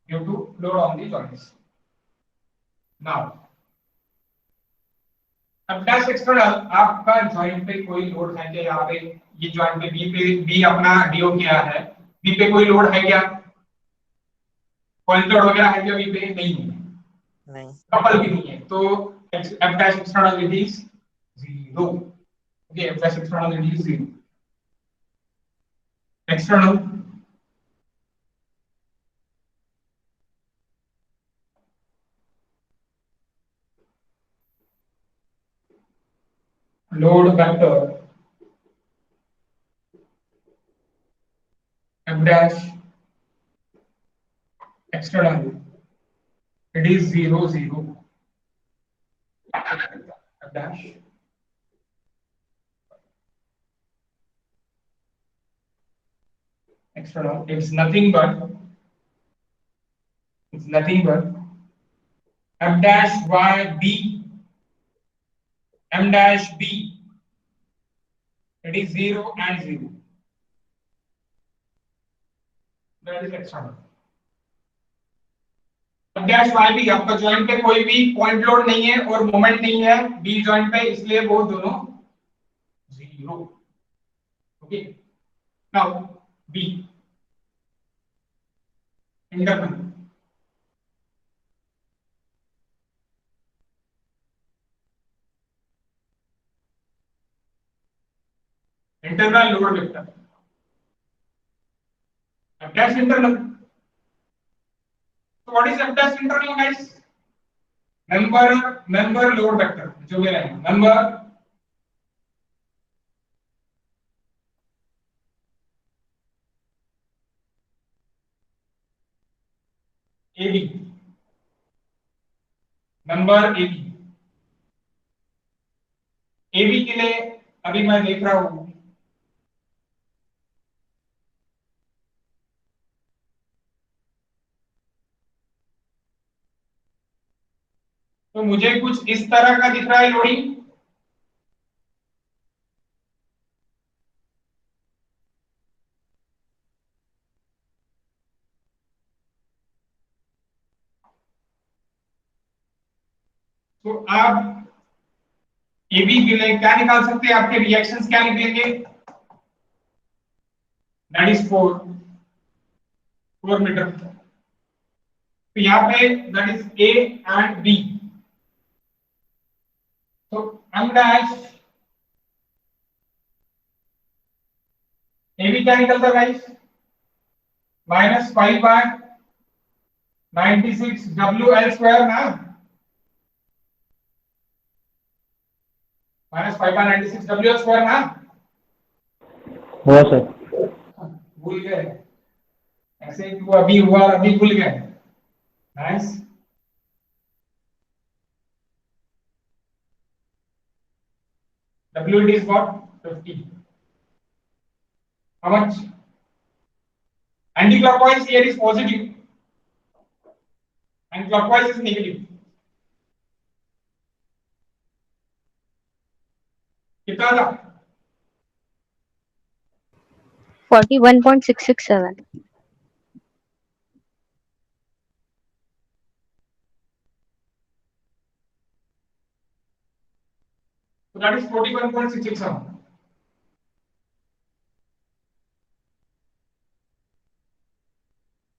S1: Due to load on the joints. Now, अब dash external, आपका joint पे कोई load है क्या? यहाँ पे ये joint पे बी अपना डीओ किया है, बी पे कोई लोड है क्या? पॉइंट लोड वगैरह है क्या बी पे? नहीं है,
S3: नहीं।
S1: कपल भी नहीं है, तो F dash external it is 0। Okay, F dash external it is 0। External load vector f dash external, it is 0 0 f dash external, it's nothing but f dash y b m dash b, it is 0 and 0, that is external। f dash y b, आपका joint पे कोई भी point load नहीं है और moment नहीं है B joint पे, इसलिए वो दोनों 0। Okay, now B internal, internal load vector f dash internal। So what is f dash internal, guys? member load vector जो मेरा है, member AB, member AB, AB के लिए अभी मैं देख रहा हूं, तो मुझे कुछ इस तरह का दिख रहा है लोडिंग। तो आप AB के लिए क्या निकाल सकते हैं? आपके रिएक्शंस क्या निकलेंगे? That is 4 metre. तो यहाँ पे that is A and B. तो एम डैश ए बी क्या निकलता है गाइस? -5/96 WL स्क्वायर ना, -5/96 WL स्क्वायर ना।
S2: हाँ सर।
S1: भूल गए ऐसे ही, वो अभी हुआ और अभी भूल गए। Nice. WL is what? 50. How much? Anti-clockwise here is positive and clockwise is negative. कितना था?
S5: 41.667.
S1: So that is 41.667.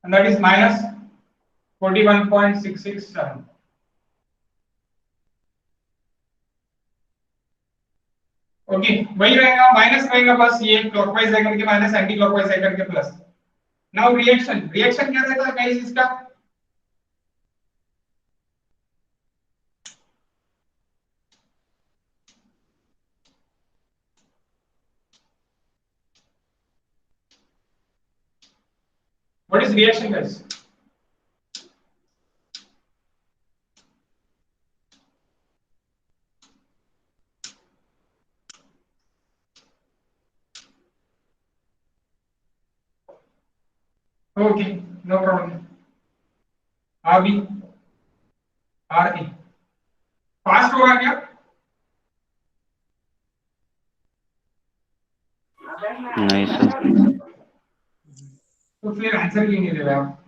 S1: And that is minus 41.667. Okay, वही रहेगा, माइनस रहेगा बस, ये क्लॉकवाइज है करके माइनस, एंटी क्लॉकवाइज है करके प्लस। नाउ रिएक्शन, रिएक्शन क्या रहता है गाइस इसका? What is reaction guys? Okay, no problem. R B R A first होगा क्या?
S6: नहीं सर।
S1: तो फिर आंसर क्यों नहीं दे रहे आप?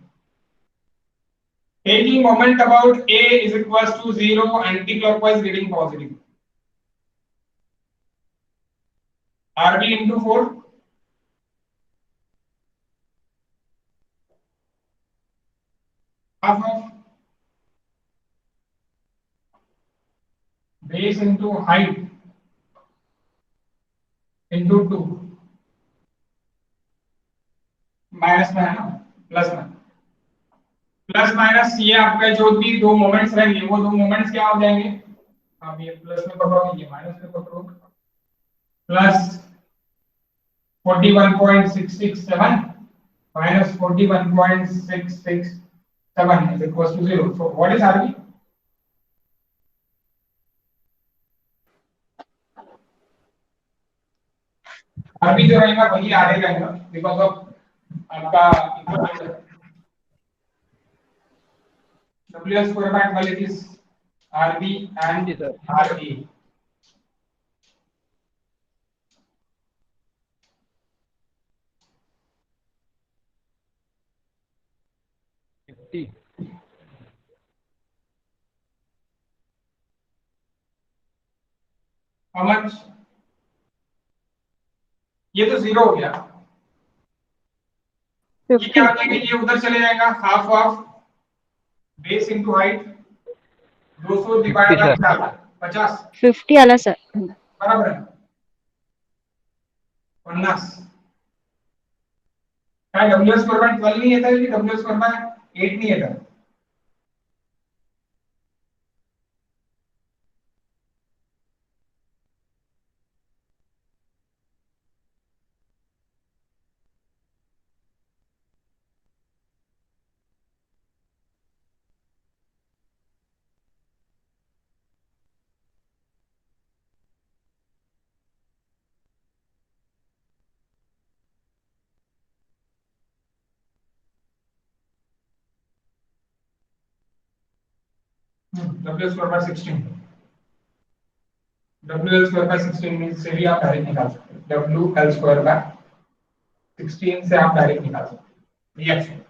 S1: Taking moment about A is equals to 0, anti-clockwise getting positive. RB into 4. Half of base into height into 2. Minus में है ना, प्लस में, प्लस माइनस ये आपका जो भी दो मोमेंट्स रहेंगे वो दो मोमेंट्स क्या हो जाएंगे? आप ये प्लस में पकड़ोगे, ये माइनस में पकड़ोगे। Plus 41.667 minus 41.667 is equals to 0. So what is RB? RB जो रहेगा वही आगे रहेगा because of आपका WL square by 12 is RB and RA. How much? ये तो 0 हो गया। ये क्या हो जाएगा? ये उधर चले जाएगा, half of base into height 200 divide by 50
S5: 50 आला सर।
S1: बराबर है 50। क्या WL स्क्वायर बाय 12 नहीं है था कि WL स्क्वायर बाय 8 नहीं है था? WL square by 16। WL square by 16 में से भी आप डायरेक्ट निकाल सकते हैं। WL स्क्वायर बाय 16 से आप डायरेक्ट निकाल सकते हैं रिएक्शन।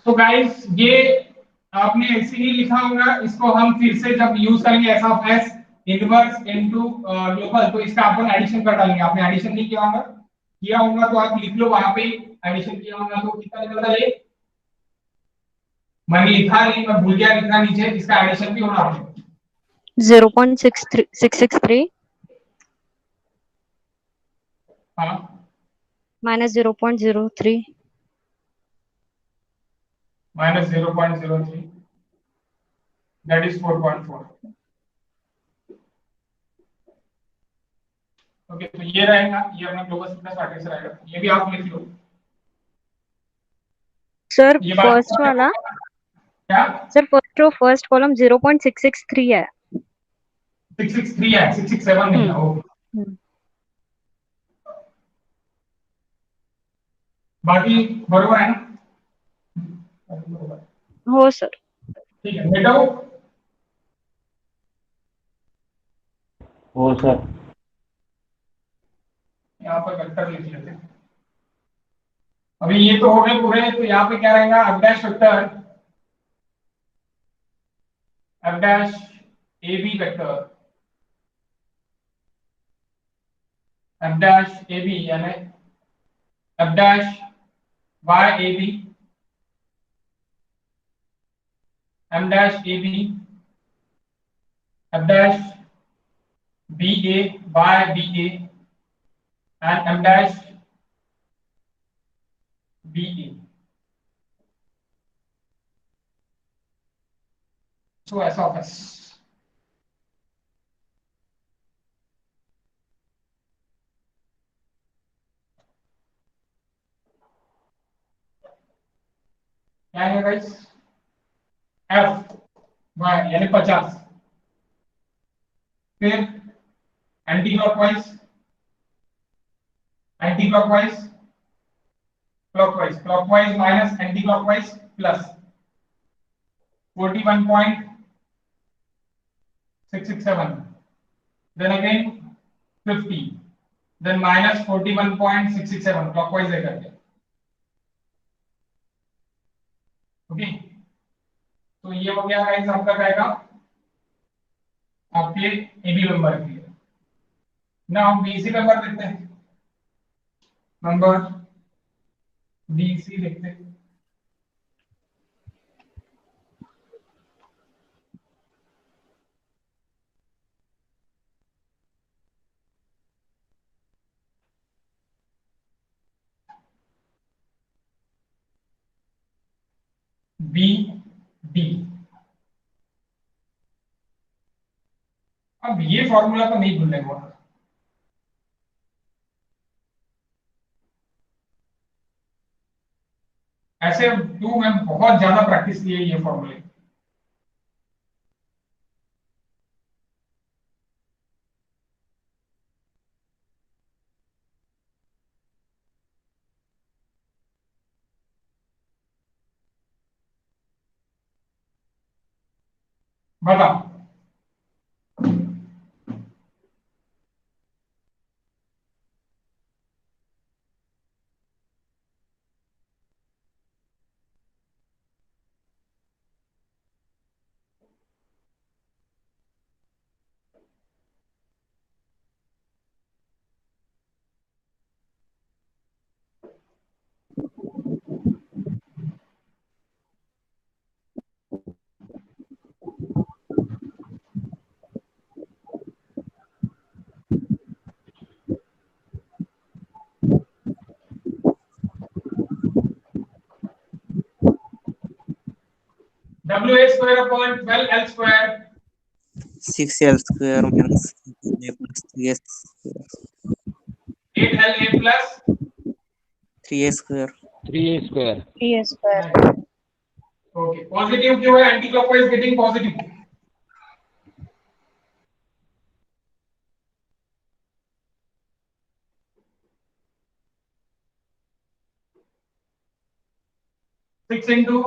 S1: तो गाइस ये आपने ऐसे ही लिखा होगा, इसको हम फिर से जब यूज करेंगे S of S inverse into global, तो इसका अपन एडिशन कर डालेंगे। आपने एडिशन नहीं किया होगा तो आप लिख लो वहां पे, एडिशन किया होगा तो कितना निकलता है? मैंने लिखा नहीं, मैं भूल गया लिखना नीचे, इसका एडिशन भी होना चाहिए।
S5: 0.663
S1: हाँ
S5: minus 0.03
S1: minus 0.03, that is 4.4। Okay, तो ये रहेगा, ये अपना ग्लोबल स्टिफनेस मैट्रिक्स रहेगा, ये भी आप लिख लो।
S5: सर
S1: ये बात
S5: फर्स्ट वाला,
S1: क्या
S5: सर फर्स्ट कॉलम 0.663 है।
S1: 663 है, 667 नहीं है। ओके,
S5: हम्म।
S1: बाकी बरोबर है ना?
S5: हो सर।
S1: ठीक है, मिटाओ।
S6: हो सर।
S1: यहाँ पर वेक्टर लिख लेते हैं। अभी ये तो हो गए पूरे, तो यहाँ पे क्या रहेगा? f dash vector, f dash A B vector, f dash A B यानी f dash y A B, m dash A B, f dash B A y B A and m dash B A. So S of S. क्या है guys? F Y यानी 50, फिर anti clockwise, anti clockwise, clockwise, clockwise minus anti clockwise plus 41.667, then again 50, then minus 41.667 clockwise है करके। Okay, तो ये हो गया गाइस आपका रहेगा आपके एबी मेंबर के लिए। ना हम बीसी मेंबर देखते हैं, नंबर बीसी देखते हैं। बी डी, अब ये फॉर्मूला तो नहीं भूलने को, ऐसे टू में बहुत ज्यादा प्रैक्टिस की है ये फॉर्मूले। बताओ, WA square upon 12L square,
S3: 6L square minus A plus 3S square.
S1: 8LA plus
S3: 3A square.
S2: 3a square.
S5: 3 square.
S1: Okay, positive क्यों है? Anti clockwise getting positive, six into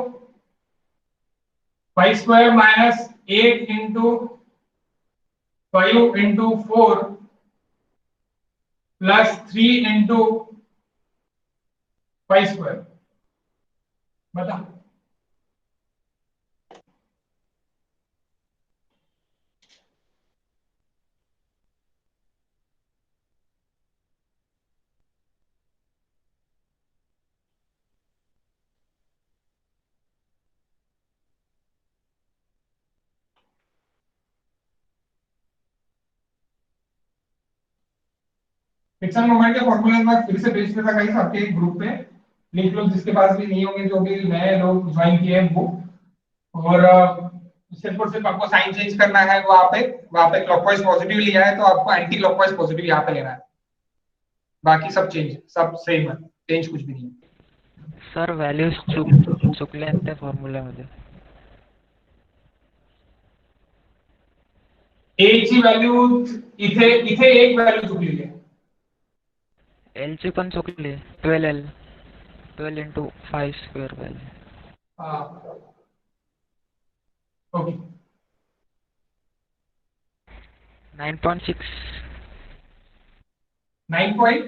S1: 5 square minus 8 into 5 into 4 plus 3 into 5 square. बता, friction moment के फॉर्मूले के बाद फिर से पेश करता गाइस आपके ग्रुप पे, लिंक लोग जिसके पास भी नहीं होंगे, जो भी नए लोग ज्वाइन किए हैं वो, और सिर्फ और सिर्फ आपको साइन चेंज करना है, वहां पे क्लॉकवाइज पॉजिटिव लिया है तो आपको एंटी क्लॉकवाइज पॉजिटिव यहाँ पे लेना है, बाकी सब चेंज, सब सेम है, चेंज कुछ भी नहीं है.
S7: सर व्हॅल्यूज चुकल्यात त्या फॉर्म्युल्यामध्ये.
S1: ए ची व्हॅल्यू इथे इथे एक व्हॅल्यू चुकलेली आहे.
S7: एल ची पण चुकली. 12L 12 into 5 square value.
S1: Okay
S7: 9.6.
S1: 9 point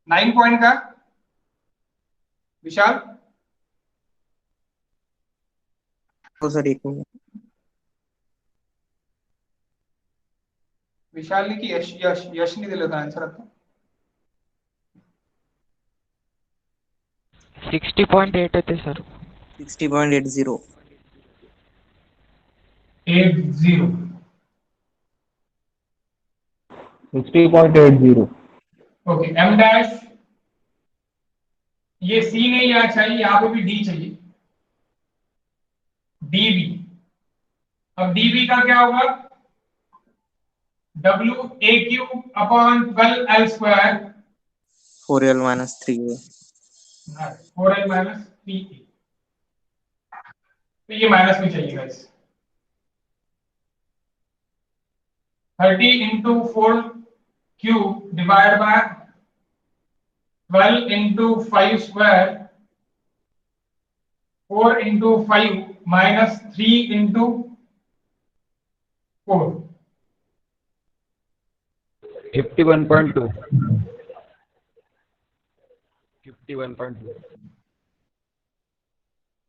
S1: 9 point का विशाल.
S3: हो सर, एक मिनट.
S1: विशाल ने की यश यश यश ने दिलं होतं आन्सर आता.
S7: 60.8 येते सर.
S3: 60.80.
S1: 80
S2: 60.80.
S1: ओके. एम डैश, ये सी नहीं यहाँ चाहिए, यहाँ पे भी डी चाहिए. डीबी, अब डीबी का क्या होगा? W A cube upon 12L square
S3: 4L minus 3A.
S1: 4L minus 3A. तो ये माइनस में चाहिए guys. 30 into 4 cube divide by 12 into 5 square 4 into 5 minus 3 into 4.
S2: 51.2. 51.2.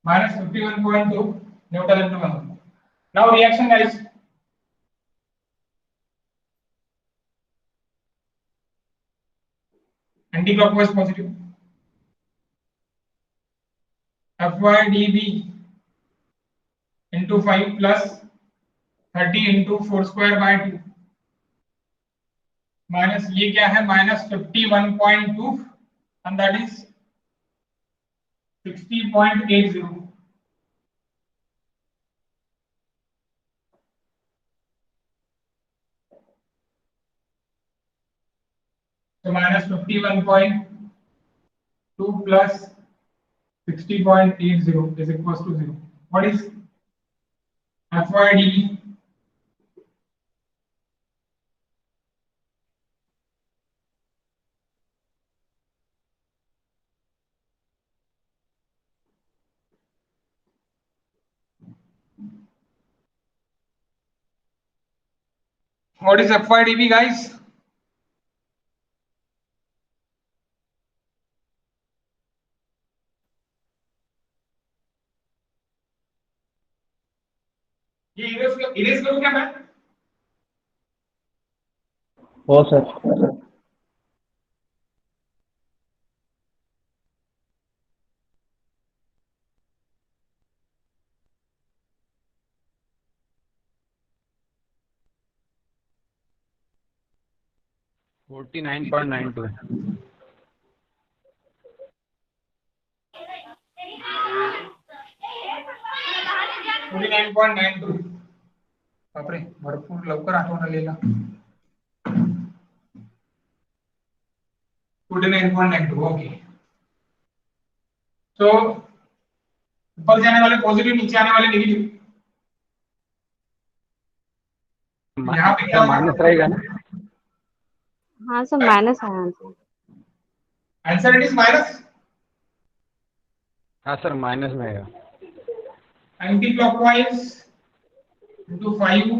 S1: Minus 51.2 Newton into 1. Now reaction guys. Anti-clockwise positive. FYDB into 5 plus 30 into 4 square by 2 minus ये क्या है? minus 51.2 and that is 60.80. So minus 51.2 plus 60.80 is equals to 0. What is FYDB? What is FYDB guys? ये erase करूं क्या मैं?
S2: हो sir. $49.92.
S1: बापरे, भरपूर लवकर आठवण आलेला. 49.92. ओके. तो ऊपर जाने वाले पॉजिटिव, नीचे आने वाले नेगेटिव. यहाँ पे क्या
S2: माइनस रहेगा ना?
S5: हाँ सर माइनस है answer.
S1: Answer it is minus.
S2: हाँ सर, माइनस में है.
S1: एंटी क्लॉकवाइज into 5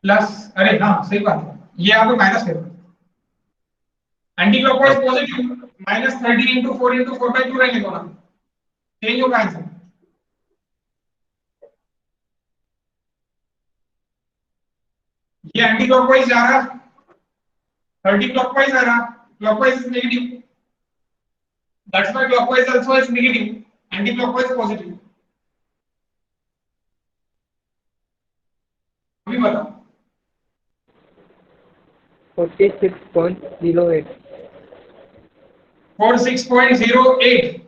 S1: प्लस, अरे हाँ सही बात है, ये यहाँ पे माइनस है. Anti clockwise positive minus 30 into 4 into 4/2 रहने दो ना, चेंज होगा आंसर. ये एंटी क्लॉकवाइज जा रहा, 30 क्लॉकवाइज आ रहा, clockwise is negative, that's why clockwise also is negative, anti clockwise positive. अभी बताओ
S2: 46.08.
S1: 46.08.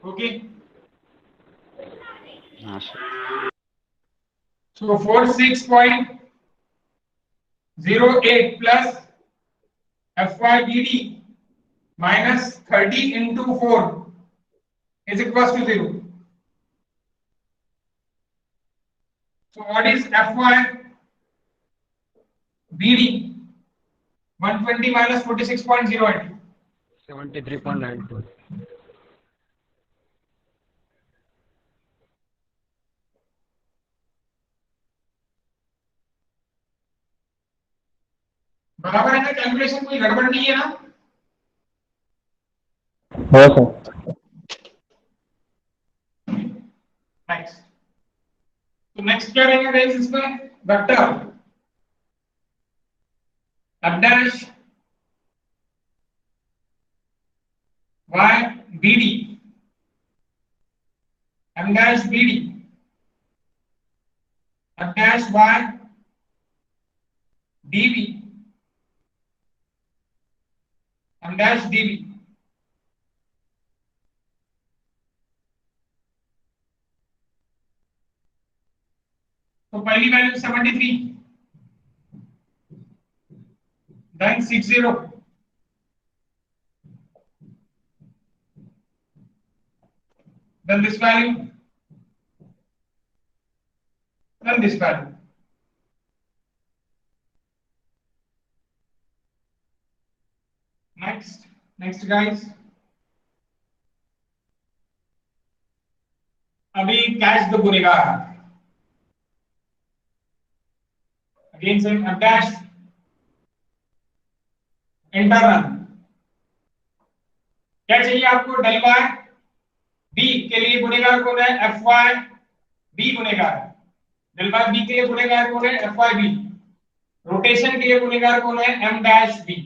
S1: ओके,
S6: हाँ sir.
S1: so 46.08 plus FYBD minus 30 into 4 is equals to 0. So what is FYBD? 120 minus 46.08.
S7: 73.92.
S1: बराबर है ना? कैलकुलेशन कोई गड़बड़ नहीं है ना?
S2: हाँ सर.
S1: नेक्स्ट, तो नेक्स्ट क्या रहेगा गाइस इसमें? Vector f dash y bd m dash bd f dash y db m dash db. तो पहली value 73, then 60, then this value, then this value. Next guys, अभी कैच द गुनेगार. Again same f dash internal. क्या चाहिए आपको? Del by B के लिए गुनेगार कौन है? एफ वाई बी गुनेगार. डेल बाय बी के लिए गुनेगार कौन है? F Y B. रोटेशन के लिए गुनेगार कौन है? M dash B.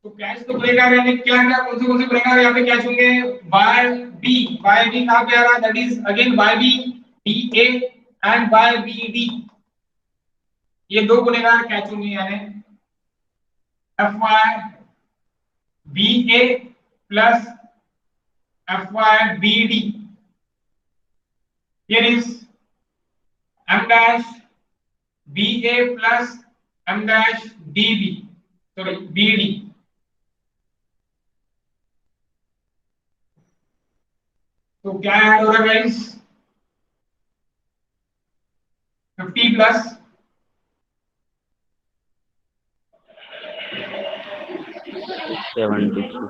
S1: तो कैच तो गुनेगार यानी क्या क्या कौन से गुनेगार यहाँ पे कैच होंगे? वाई बी कहां पे आ रहा है? That is again Y B D A and Y B D. ये दो गुनेगार कैच होंगे यानी F Y B A plus F Y B D. Here is m dash ba plus m dash db, sorry bd. तो क्या add हो रहा है guys? 50 plus
S6: 73.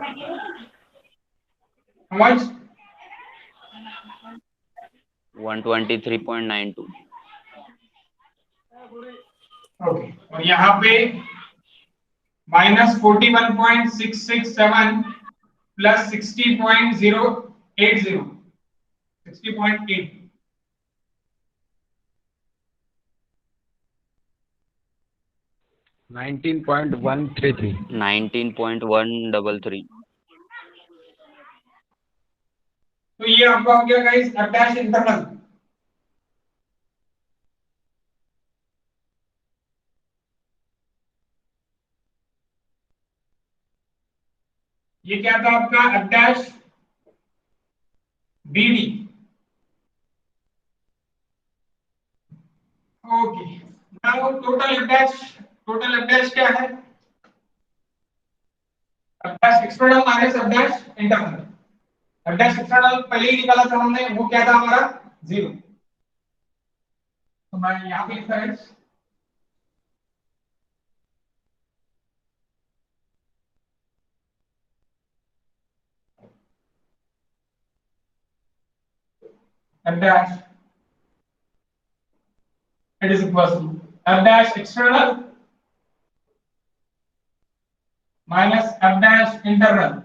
S1: how much?
S6: 123.92.
S1: Okay, और यहाँ पे माइनस 41.667 प्लस 60.080, 60.8.
S7: $19.133.
S6: 19.133.
S1: तो ये आपका हो गया गाइस एफ डैश इंटरनल. ये क्या था आपका? F dash BD. Okay, now total F dash क्या है? F dash external minus F dash internal. F dash external पहले ही निकाला था हमने, वो क्या था हमारा? 0. तो मैं यहाँ पे लिखता है f dash, it is equals to f dash external minus f dash internal.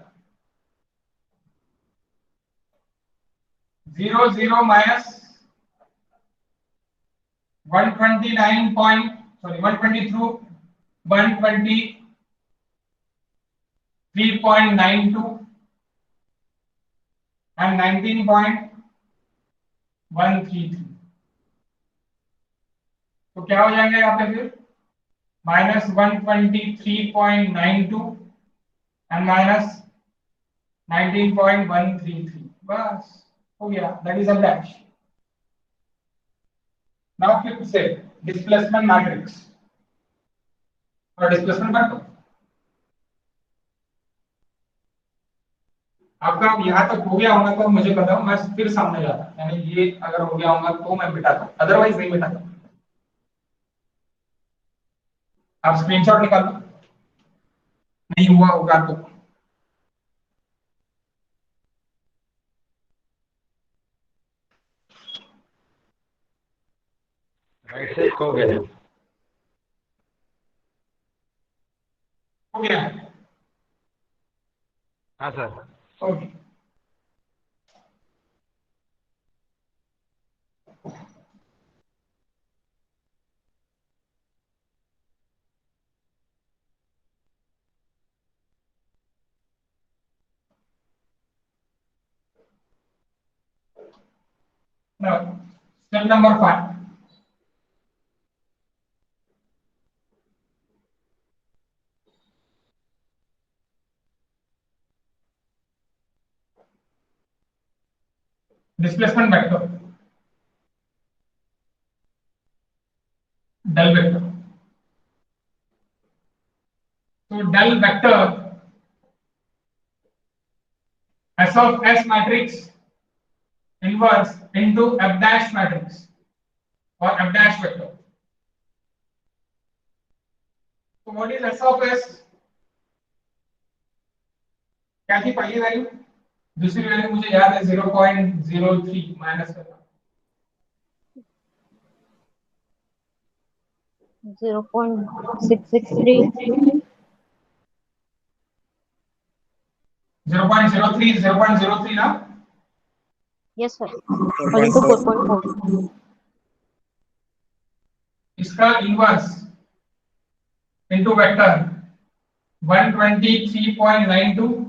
S1: 0 0 minus 123.92 123.92 and 19.133। तो क्या हो जाएगा यहाँ पे फिर -123.92 एंड -19.133। बस हो गया, that is a dash. Now फिर से डिस्प्लेसमेंट मैट्रिक्स और डिस्प्लेसमेंट वेक्टर। आपका यहाँ तक हो गया होगा तो मुझे बताओ, मैं फिर सामने जाता, यानी ये अगर हो गया होगा तो मैं मिटाता, अदरवाइज नहीं मिटाता। आप स्क्रीनशॉट निकाल लो, नहीं हुआ होगा तो।
S8: राइट से हो गया।
S1: हो गया।
S8: हाँ sir.
S1: Okay, now step number 5, displacement vector, del vector। तो del vector S of S matrix inverse into F dash matrix or F dash vector। तो what is S of S? क्या थी पहली वैल्यू? दूसरी वैल्यू मुझे याद है 0.03 minus करना
S5: 0.663
S1: 0.03 ना।
S5: yes sir equal to 4.4
S1: इसका इनवर्स इनटू वेक्टर 123.92।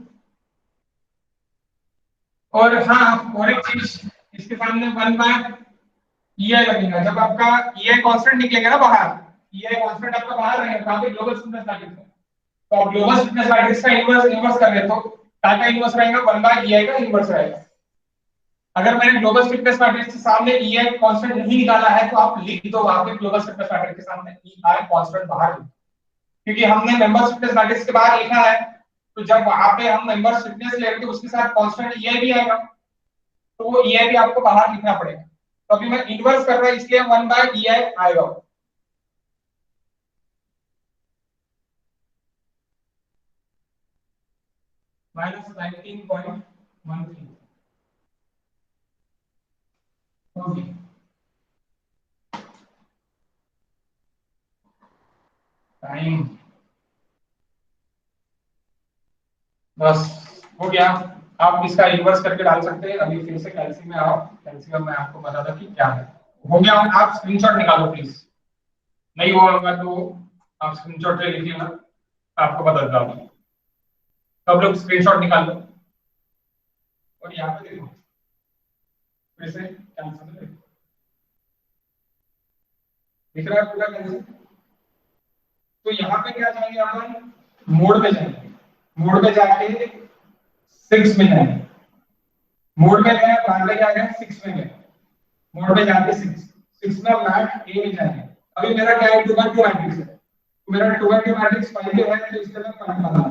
S1: और हाँ, और एक चीज, इसके सामने 1/EI लगेगा। जब आपका EI कांस्टेंट निकलेगा ना बाहर, EI कांस्टेंट आपका बाहर रहेगा, कहां पे? ग्लोबल स्टिफनेस मैट्रिक्स में। तो आप ग्लोबल स्टिफनेस मैट्रिक्स का इनवर्स कर रहे, तो क्या का इनवर्स रहेगा? 1/EI का इनवर्स रहेगा। अगर मैंने ग्लोबल स्टिफनेस मैट्रिक्स के सामने EI कांस्टेंट नहीं निकाला है तो आप लिख दो वहां पे ग्लोबल स्टिफनेस मैट्रिक्स के सामने EI कांस्टेंट बाहर लिख, क्योंकि हमने मेंबर स्टिफनेस मैट्रिक्स के बाहर लिखा है, तो जब वहां पे हम मेंबर स्टिफनेस लेंगे उसके साथ कांस्टेंट EI भी आएगा, तो वो EI भी आपको बाहर लिखना पड़ेगा। तो अभी मैं इनवर्स कर रहा हूं इसलिए 1/EI आएगा। -19.13 ओके। टाइम बस हो गया। आप इसका इनवर्स करके डाल सकते हैं। अभी फिर से कैल्सी में आओ, कैल्सियम में आपको बता दूं कि क्या है। हो गया, आप स्क्रीनशॉट निकालो प्लीज, नहीं हुआ होगा तो आप स्क्रीनशॉट ले लीजिए ना, आपको बता देता हूं। सब लोग स्क्रीनशॉट निकाल लो और यहाँ पे देखो फिर से कैंसिल दिख रहा है पूरा कैंसिल। तो यहाँ पे क्या जाएंगे अपन? मोड पे जाएंगे, मोड पे जाके 6 में जाएंगे, मोड में गए, वहां पे जाएंगे 6 में गए, मोड पे जाके 6 में मैट ए में जाएंगे। अभी मेरा क्या है? 2x2 मैट्रिक्स है, तो मेरा 2x2 मैट्रिक्स पहले है तो इसका मैं पॉइंट बना दूं।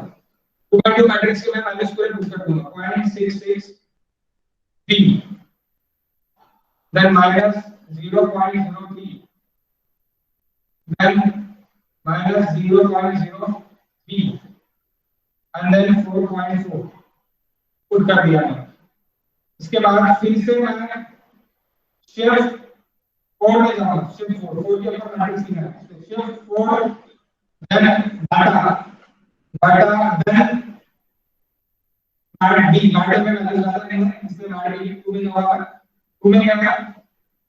S1: 2x2 मैट्रिक्स के मैं माइनस पूरे यूज कर दूंगा 0.663 then -0.03 then -0.03 and then 4.4 put कर दिया है। इसके बाद फिर से मैं शिफ्ट 4 में जाऊंगा, शिफ्ट 4 के ऊपर मैट्रिक्स लिखना है, shift 4 then data then mat D, data में मैंने ज्यादा नहीं है इसलिए मैट डी 2 में जाऊंगा, 2 में क्या है?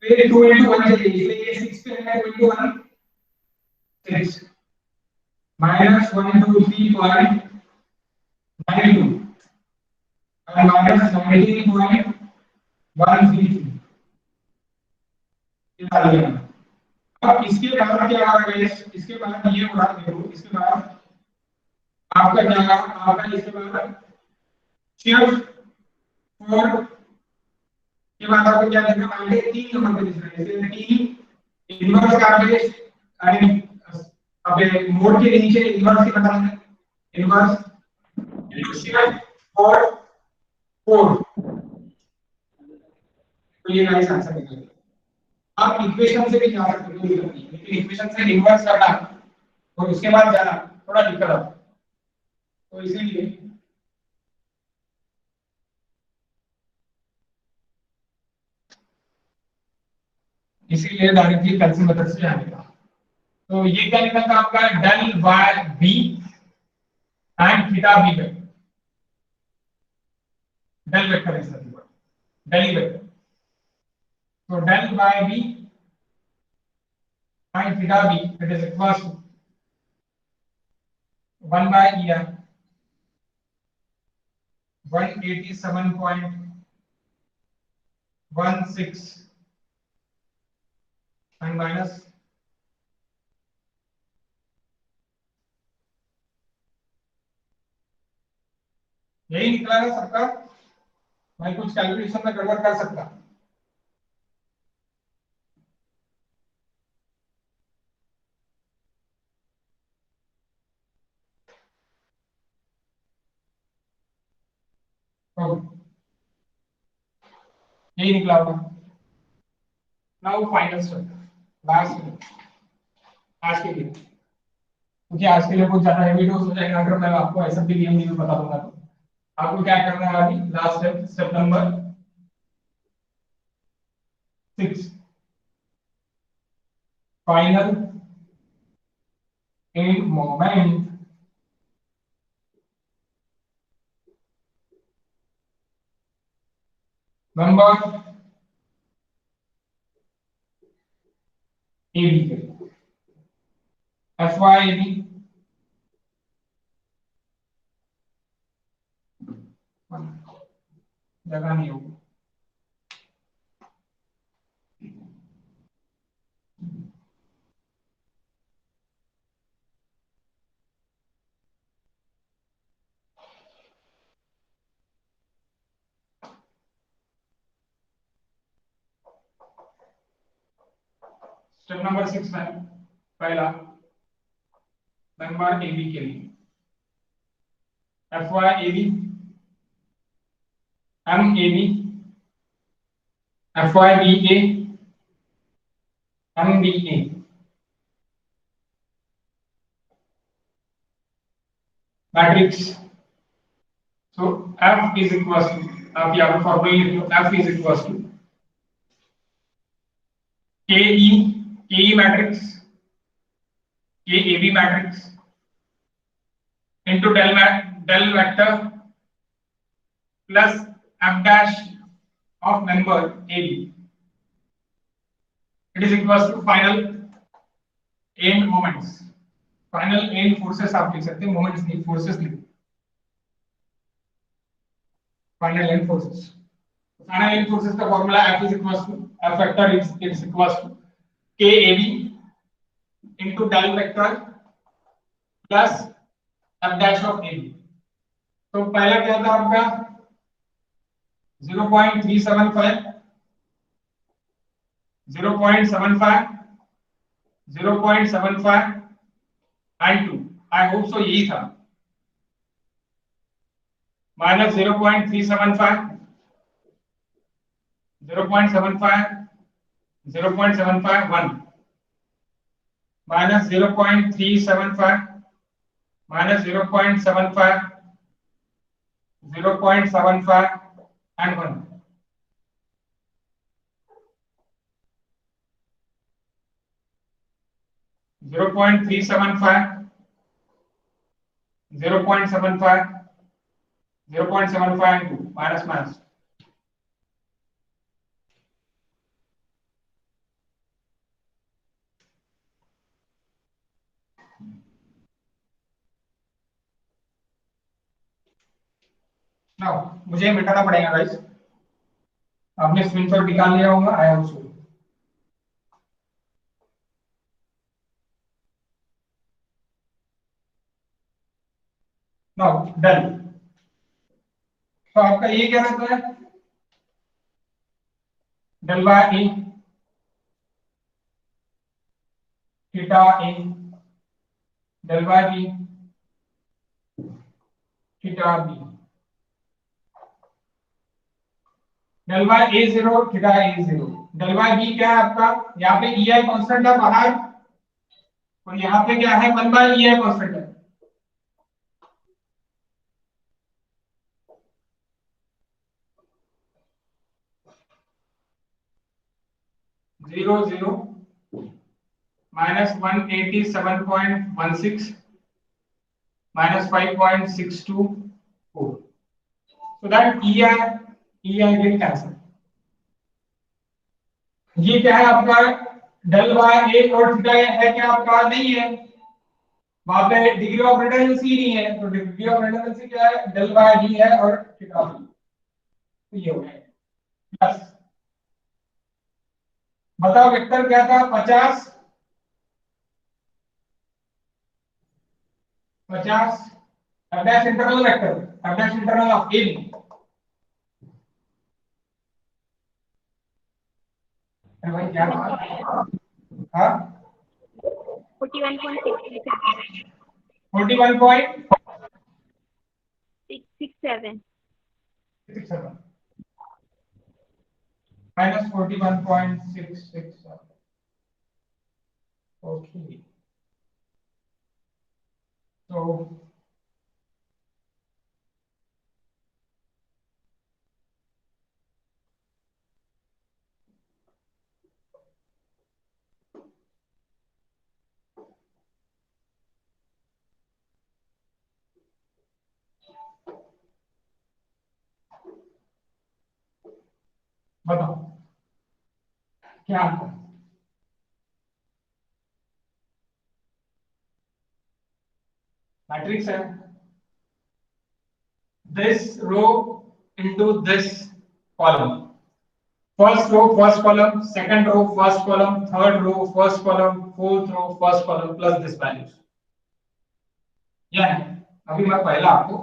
S1: फिर 2 into 1 चाहिए, इसलिए ये 6 पे है, 2 into 1 6 -123.92 and minus 19.133 ये डाल दिया। अब इसके बाद क्या आ रहा है, इसके बाद ये उड़ा देखो, इसके बाद आपका क्या आएगा, आपका इसके बाद शेयर फॉर के बाद आपको क्या देखना, मान लीजिए 3 नंबर पे दिख रहा है, जैसे 3 इनवर्स का बेस, अरे अबे मोड के नीचे इनवर्स की बता है, इनवर्स शेयर फॉर 4, तो ये गाइस आंसर निकलेगा। आप इक्वेशन से भी जा सकते हो, कोई दिक्कत नहीं, लेकिन इक्वेशन से इन्वर्स करना और उसके बाद जाना थोड़ा दिक्कत है, तो इसीलिए डायरेक्टली कैल्शियम मेथड से जाने का। तो ये क्या निकला था आपका, del by B and theta B vector, del vector is nothing but del vector, तो del by B and theta B it is equals to 1 by ER 187.16 and minus यही निकला है सबका। मैं कुछ कैलकुलेशन में गड़बड़ कर सकता, तो यही निकला होगा। नाउ फाइनल स्टेप, लास्ट आज के लिए, क्योंकि आज के लिए कुछ ज्यादा हेवी डोज हो जाएगा अगर मैं आपको ऐसा भी नियम नहीं बता दूंगा। तो आपको क्या करना है अभी, last step, step number 6, final in moment number AB के FYAB जगह नहीं होगी। स्टेप नंबर 6 में पहला नंबर AB के लिए FYAB MAB FYBA MBA matrix. So F is equal to, आप यहाँ पर फॉर्मूला लिख लो, F is equal to KE matrix KAB matrix into del vector plus f dash of member AB. It is equals to final end moments. Final end forces आप लिख सकते हैं, moments नहीं, forces लिख, final end forces. Final end forces का formula F is equals to F vector is equals to KAB into del vector plus f dash of AB. तो पहला क्या था आपका 0.375 0.75 0.75 and 2, आई होप सो यही था, minus 0.375 0.75 0.75 1 minus 0.375 minus 0.75 0.75 and 1, zero point three seven five, 0.75, 0.75 and 2 minus minus. Now मुझे मिटाना पड़ेगा गाइस। आपने स्क्रीनशॉट निकाल लिया होगा, I am sure. Now done. तो आपका ये क्या रहता है, del by A theta A del by B theta B del by A zero theta A zero. Del by B क्या है आपका, यहाँ पे ई आई कॉन्स्टेंट है बाहर, और यहाँ पे क्या है 1 बाय ई आई कॉन्स्टेंट है। Zero zero minus 187.16 minus 5.624, so that EI will cancel। ये क्या है आपका, डेल बाय ए और थीटा है क्या आपका, नहीं है, वहां पे डिग्री ऑफ रिडंडेंसी नहीं है, तो डिग्री ऑफ रिडंडेंसी क्या है, डेल बाय डी है और थीटा बी। तो ये हो गया प्लस, बताओ वेक्टर क्या था, 50 dash internal vector, dash internal of A. भाई क्या हाँ
S5: 41.667
S1: 41.667 minus 41.667, okay, so बताओ क्या आता है? मैट्रिक्स है, this row into this column, first row first column, second row first column, third row first column, fourth row first column plus this values। यह है, अभी मैं पहला आपको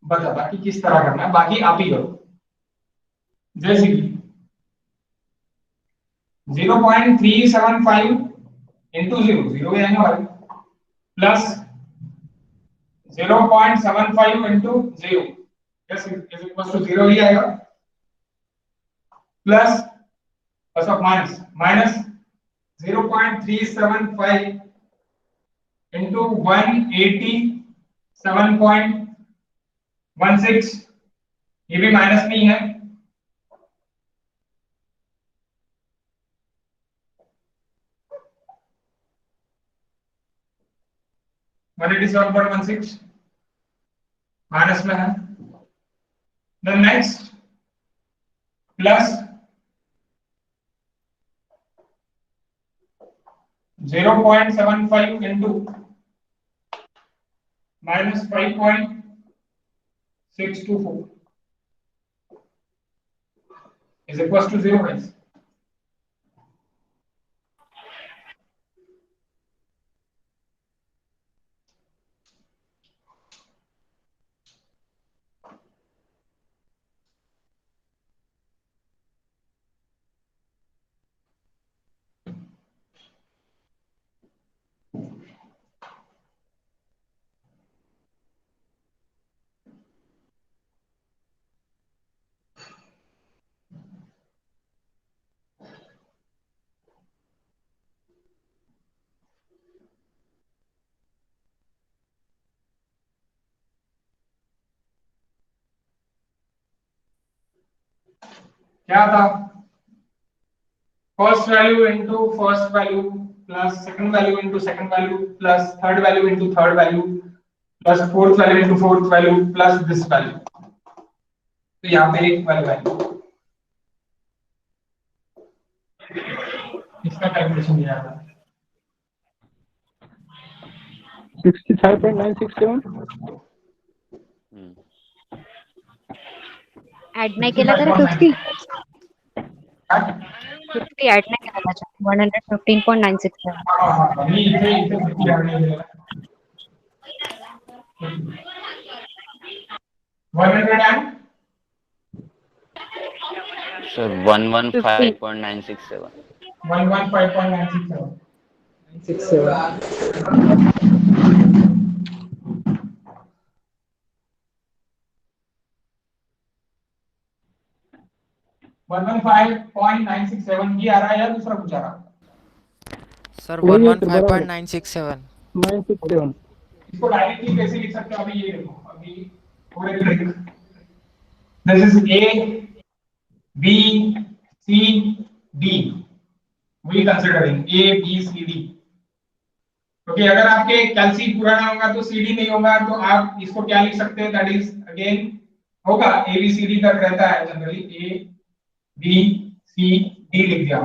S1: बताता कि किस तरह करना है, बाकी आप ही करो। जैसे कि 0.375 into 0 0 है ना भाई, plus 0.75 into 0 yes is equals to 0 ही आएगा, प्लस बस माइनस माइनस 0.375 into 187.16, ये भी माइनस में ही है, माइनस में है। Then next plus 0.75 into minus 5.624 is equals to 0 guys। क्या था, first value into first value plus second value into second value plus third value into third value plus fourth value into fourth value plus this value. तो यहाँ पे एक value इसका calculation दिया है
S2: 65.967।
S5: Add नाही केला तर 50
S1: हाँ
S5: 50 ऍड नाही केला त्याच्यात 115.967.
S1: हाँ मी इथे इथे 50 ऍड नाही केलेला 100
S6: सर
S5: 50
S6: 115.967.
S1: 115.967 115.967 ये आ रहा है या दूसरा कुछ आ रहा है?
S7: सर
S2: वही है सर, बराबर है।
S7: 115.967.
S2: 967.
S1: इसको डायरेक्टली कैसे लिख सकते हो? अभी ये देखो, अभी थोड़े trick. This is A B C D, we considering A B C D. क्योंकि अगर आपके कैल्सी पुराना होगा तो सीडी नहीं होगा, तो आप इसको क्या लिख सकते हैं? दैट इज अगेन होगा ए बी सी डी तक रहता है generally, A B C D लिख दिया।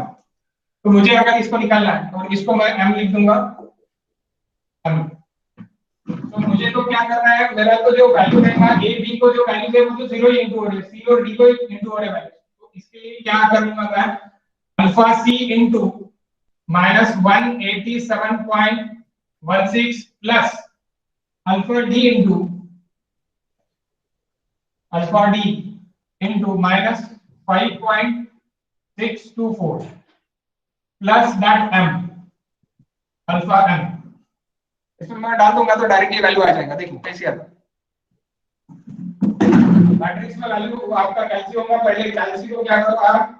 S1: तो मुझे अगर इसको निकालना है और इसको मैं एम लिख दूंगा एम, तो मुझे तो क्या करना है, मेरा तो जो वैल्यू रहेगा ए बी को जो वैल्यू है वो तो 0 ही इनटू हो रहा है, सी और डी को इनटू हो रहा है। तो इसके लिए क्या करूंगा मैं, alpha C into minus 187.16 plus alpha D into minus 5.624 plus that M alpha M. इसमें मैं डाल दूंगा तो डायरेक्टली वैल्यू आ जाएगा। देखो कैसे आता है मैट्रिक्स में वैल्यू आपका कैसे होगा। पहले कैल्सी को क्या करो आप,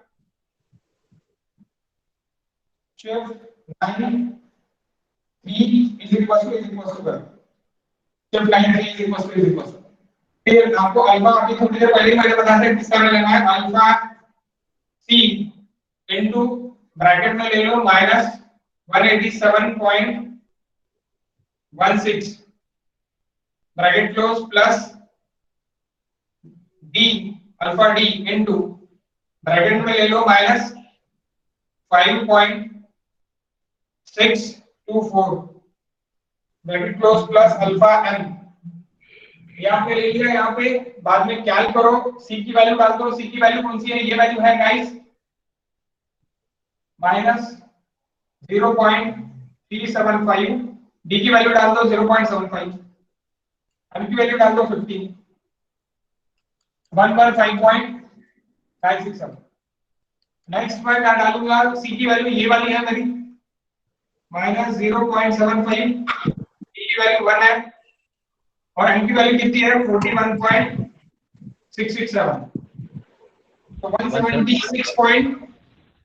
S1: शिफ्ट 9 3 इज इक्वल टू कर, शिफ्ट 9 3 इज इक्वल टू। फिर आपको अल्फा अभी थोड़ी देर पहले मैंने बताया था किसका लेना है, अल्फा सी इनटू ब्रैकेट में ले लो minus 187.16 bracket close plus D alpha D into bracket में ले लो minus 5.624 bracket close plus alpha N. यहाँ पे ले लिया, यहाँ पे बाद में कैल करो, सी की वैल्यू डाल दो। सी की वैल्यू कौन सी है? ये वैल्यू है गाइस माइनस 0.375, डी की वैल्यू डाल दो 0.75, एम की वैल्यू डाल दो 50, 115.567। नेक्स्ट मैं क्या डालूंगा, सी की वैल्यू ये वाली है मेरी माइनस 0.75, डी की वैल्यू 1 है और एम की वैल्यू कितनी है 41.667, तो 176 पॉइंट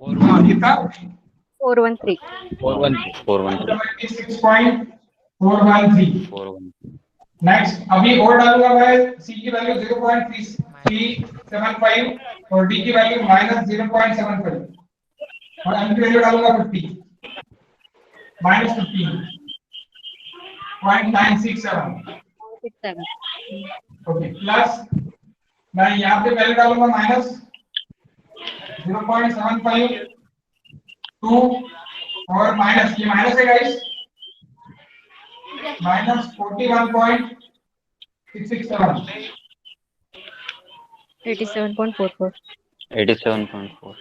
S1: कितना
S5: 413.
S6: 413.
S1: नेक्स्ट अभी और डालूंगा मैं, सी की वैल्यू 0.375 और डी की वैल्यू माइनस 0.75 और एम की वैल्यू डालूंगा 50 माइनस 15.967 ओके प्लस मैं यहाँ पे वैल्यू डालूंगा माइनस 0.75 2 और माइनस, ये माइनस है गाइस, माइनस 41.667
S5: 87.44.
S6: 87.4.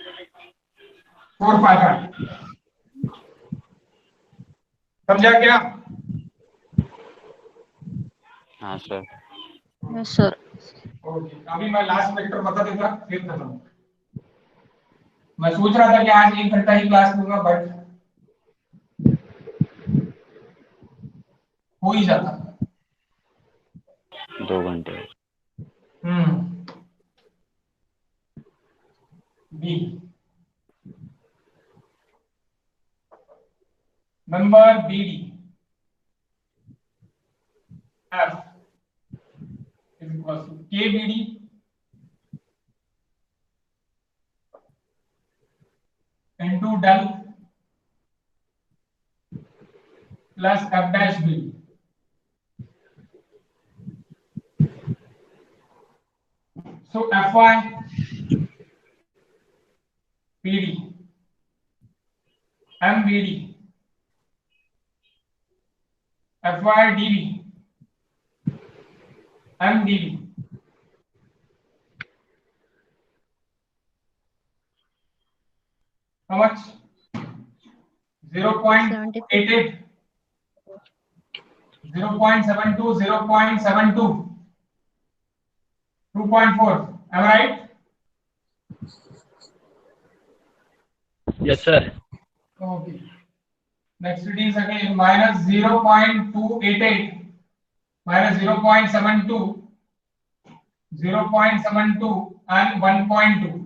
S1: 455 समझा क्या?
S6: हाँ सर.
S5: Yes, sir.
S1: ओके अभी मैं लास्ट वेक्टर बता देता फिर खत्म। मैं सोच रहा था कि आज 1 घंटा ही क्लास लूंगा बट हो ही जाता।
S6: 2 घंटे.
S1: B number B D F is equal to K B D into del plus F dash B. So Fy PD MVD Fy DB MDB How much? 0.88, 0.72, 0.72, 2.4. Am I right?
S8: Yes, sir.
S1: Okay. Next it is again minus 0.288, minus 0.72, 0.72 and 1.2.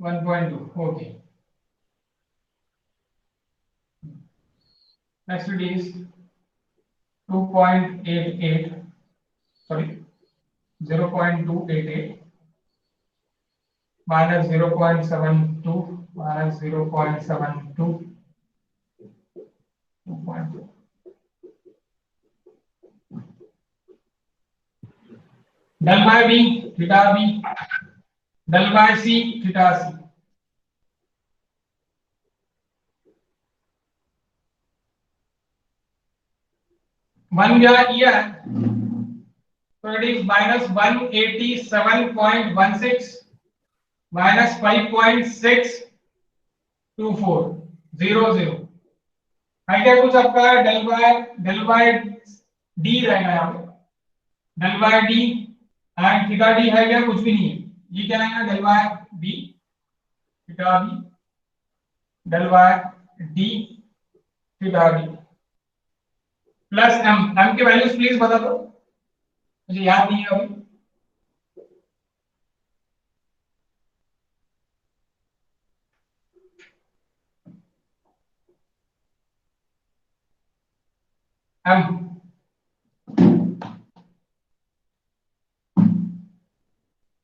S1: Okay. Next it is 2.88, sorry, 0.288 minus 0.72 minus 0.72, 2.2. Del by B, theta B, del by C, theta C. बन गया ये, so it is minus 187.16 minus 5.624 है क्या कुछ आपका del by d रहेगा यहाँ पे, del by d and theta d है क्या, कुछ भी नहीं है, ये क्या रहेगा del by b theta b del by d theta d plus m के वैल्यूज प्लीज बता दो, मुझे याद नहीं है अभी।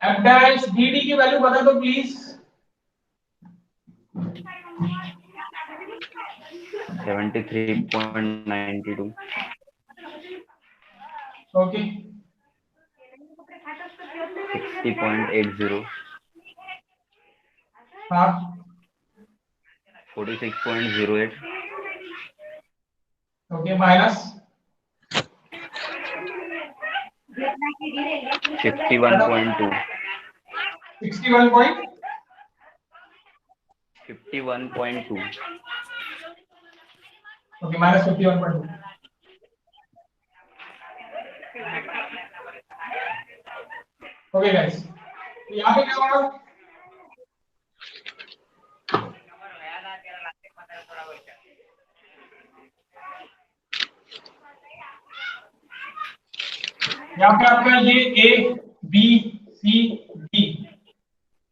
S1: f dash dd की वैल्यू बता दो प्लीज।
S6: 73.92.
S1: ओके
S6: 60.80.
S1: हाँ
S6: 46.08.
S1: Okay minus
S6: 51.2. 51.2.
S1: Okay minus 51.2। Okay guys, तो यहाँ पे क्या होगा, यहाँ पे आपका ये A B C D,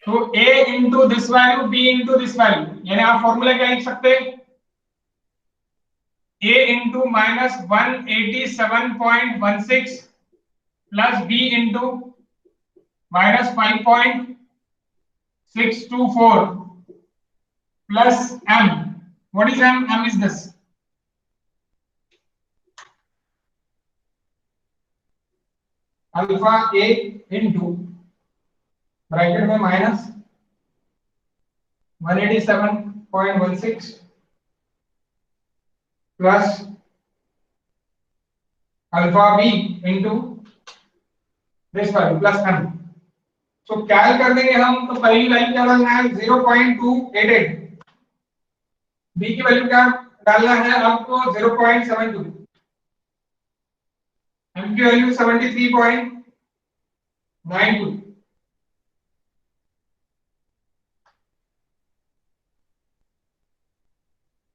S1: तो A into this value B into this value, यानी आप फॉर्मूला क्या लिख सकते हैं, A into minus 187.16 plus B into minus 5.624 plus m. What is m? M is this. Alpha a into bracket में minus 187.16 plus alpha b into this value plus m. तो कैल कर देंगे हम, तो पहली वैल्यू क्या डालना है 0.288, बी की वैल्यू क्या डालना है आपको 0.72, एम की value 73.92,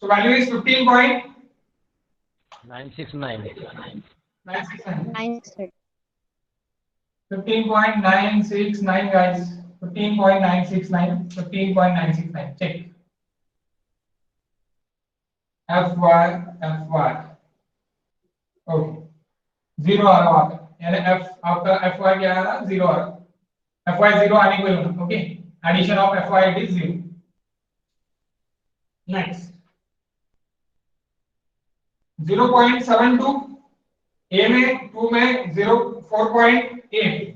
S1: so value is 15.969 15.969 guys, 15.969 check. FY okay, 0 आ रहा है, यानी F आपका FY क्या आ रहा है, 0 आ रहा है, FY 0 आने को होगा, okay, addition of FY it is 0. Next 0.72, A में 2 में 4.8,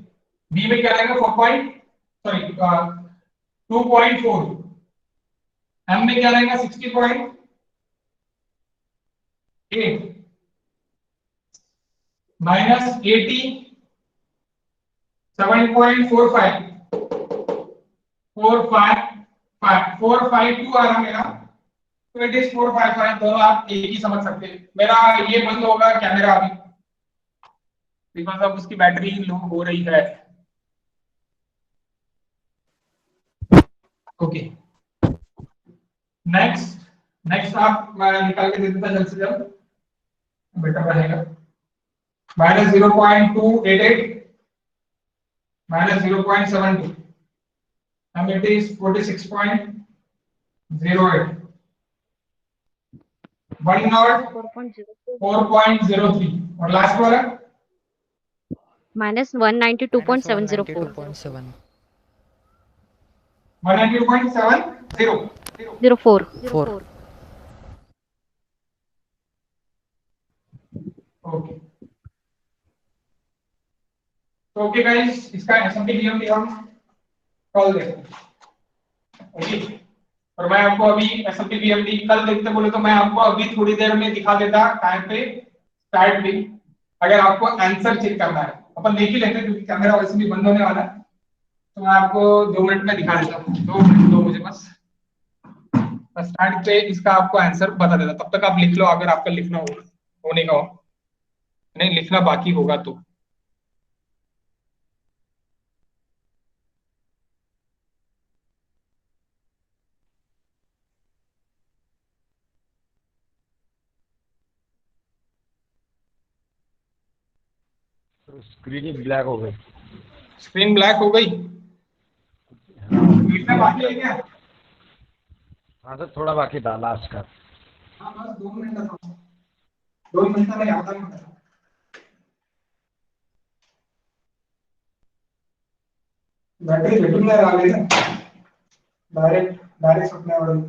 S1: B में क्या आएगा 2.4, M में क्या आएगा 60.80, 8 minus 80 7.45 452 आ रहा मेरा, तो इट इज 455। दोनों आप एक ही समझ सकते हैं। मेरा ये बंद होगा कैमरा अभी, बिकॉज अब उसकी बैटरी लो हो रही है। ओके, नेक्स्ट आप निकाल के दे देता जल्द से जल्द, बेटर रहेगा। Minus 0.288 minus 0.72 and it is 46.08 1 not 4.03 और लास्ट वाला
S5: minus 192.704
S7: 192.7
S1: 192.70
S5: 04
S7: 4
S1: ओके। तो ओके गाइस, इसका एसएमपी बीएमडी हम कल देखते हैं। ओके, और मैं आपको अभी एसएमपी बीएमडी कल देखते बोले तो मैं आपको अभी थोड़ी देर में दिखा देता टाइम पे स्टार्ट भी, अगर आपको आंसर चेक करना है। अपन देख ही लेते हैं क्योंकि कैमरा वैसे भी बंद होने वाला है, तो मैं आपको 2 मिनट में दिखा देता हूँ। 2 मिनट दो मुझे बस स्टार्ट पे इसका आपको आंसर बता देता। तब तक आप लिख लो अगर आपका लिखना होने का हो, नहीं लिखना बाकी होगा तो।
S9: स्क्रीन ब्लैक हो गई।
S1: स्क्रीन ब्लैक हो गई, लिखना बाकी है क्या?
S9: हाँ सर, थोड़ा बाकी था लास्ट का।
S1: हाँ बस 2 मिनट का, 2 मिनट में आधा मिनट। बैटरी लेकिन आ गई ना, डायरेक्ट सपने वाली।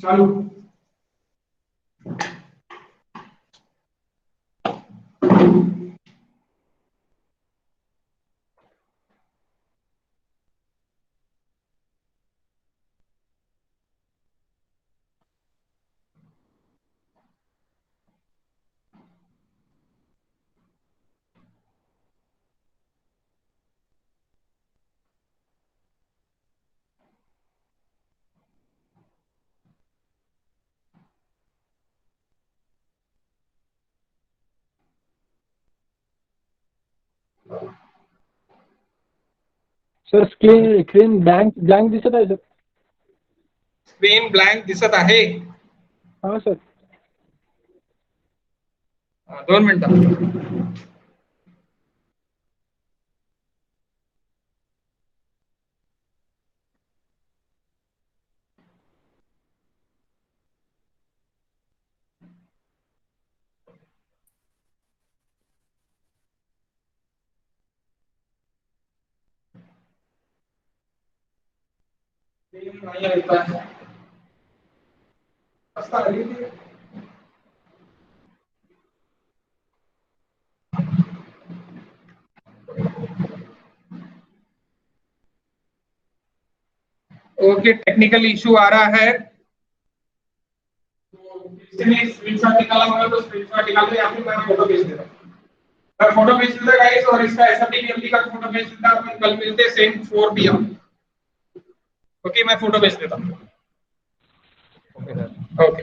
S1: चालू।
S2: सर स्क्रीन ब्लँक दिसत आहे सर.
S1: स्क्रीन ब्लँक दिसत आहे.
S2: हाँ सर.
S1: 2 मिनिटं. नहीं आता है. ओके, टेक्निकल इशू आ रहा है. स्क्रीनशॉट निकाला होगा तो स्क्रीनशॉट निकाल के आपको मैं फोटो भेज देता हूँ. मैं फोटो भेज देता गाइस, और इसका एसएमपी का फोटो भेज देता. अपन कल मिलते हैं सेम 4 PM. ओके, मैं फोटो भेज देता हूँ. Okay sir. ओके.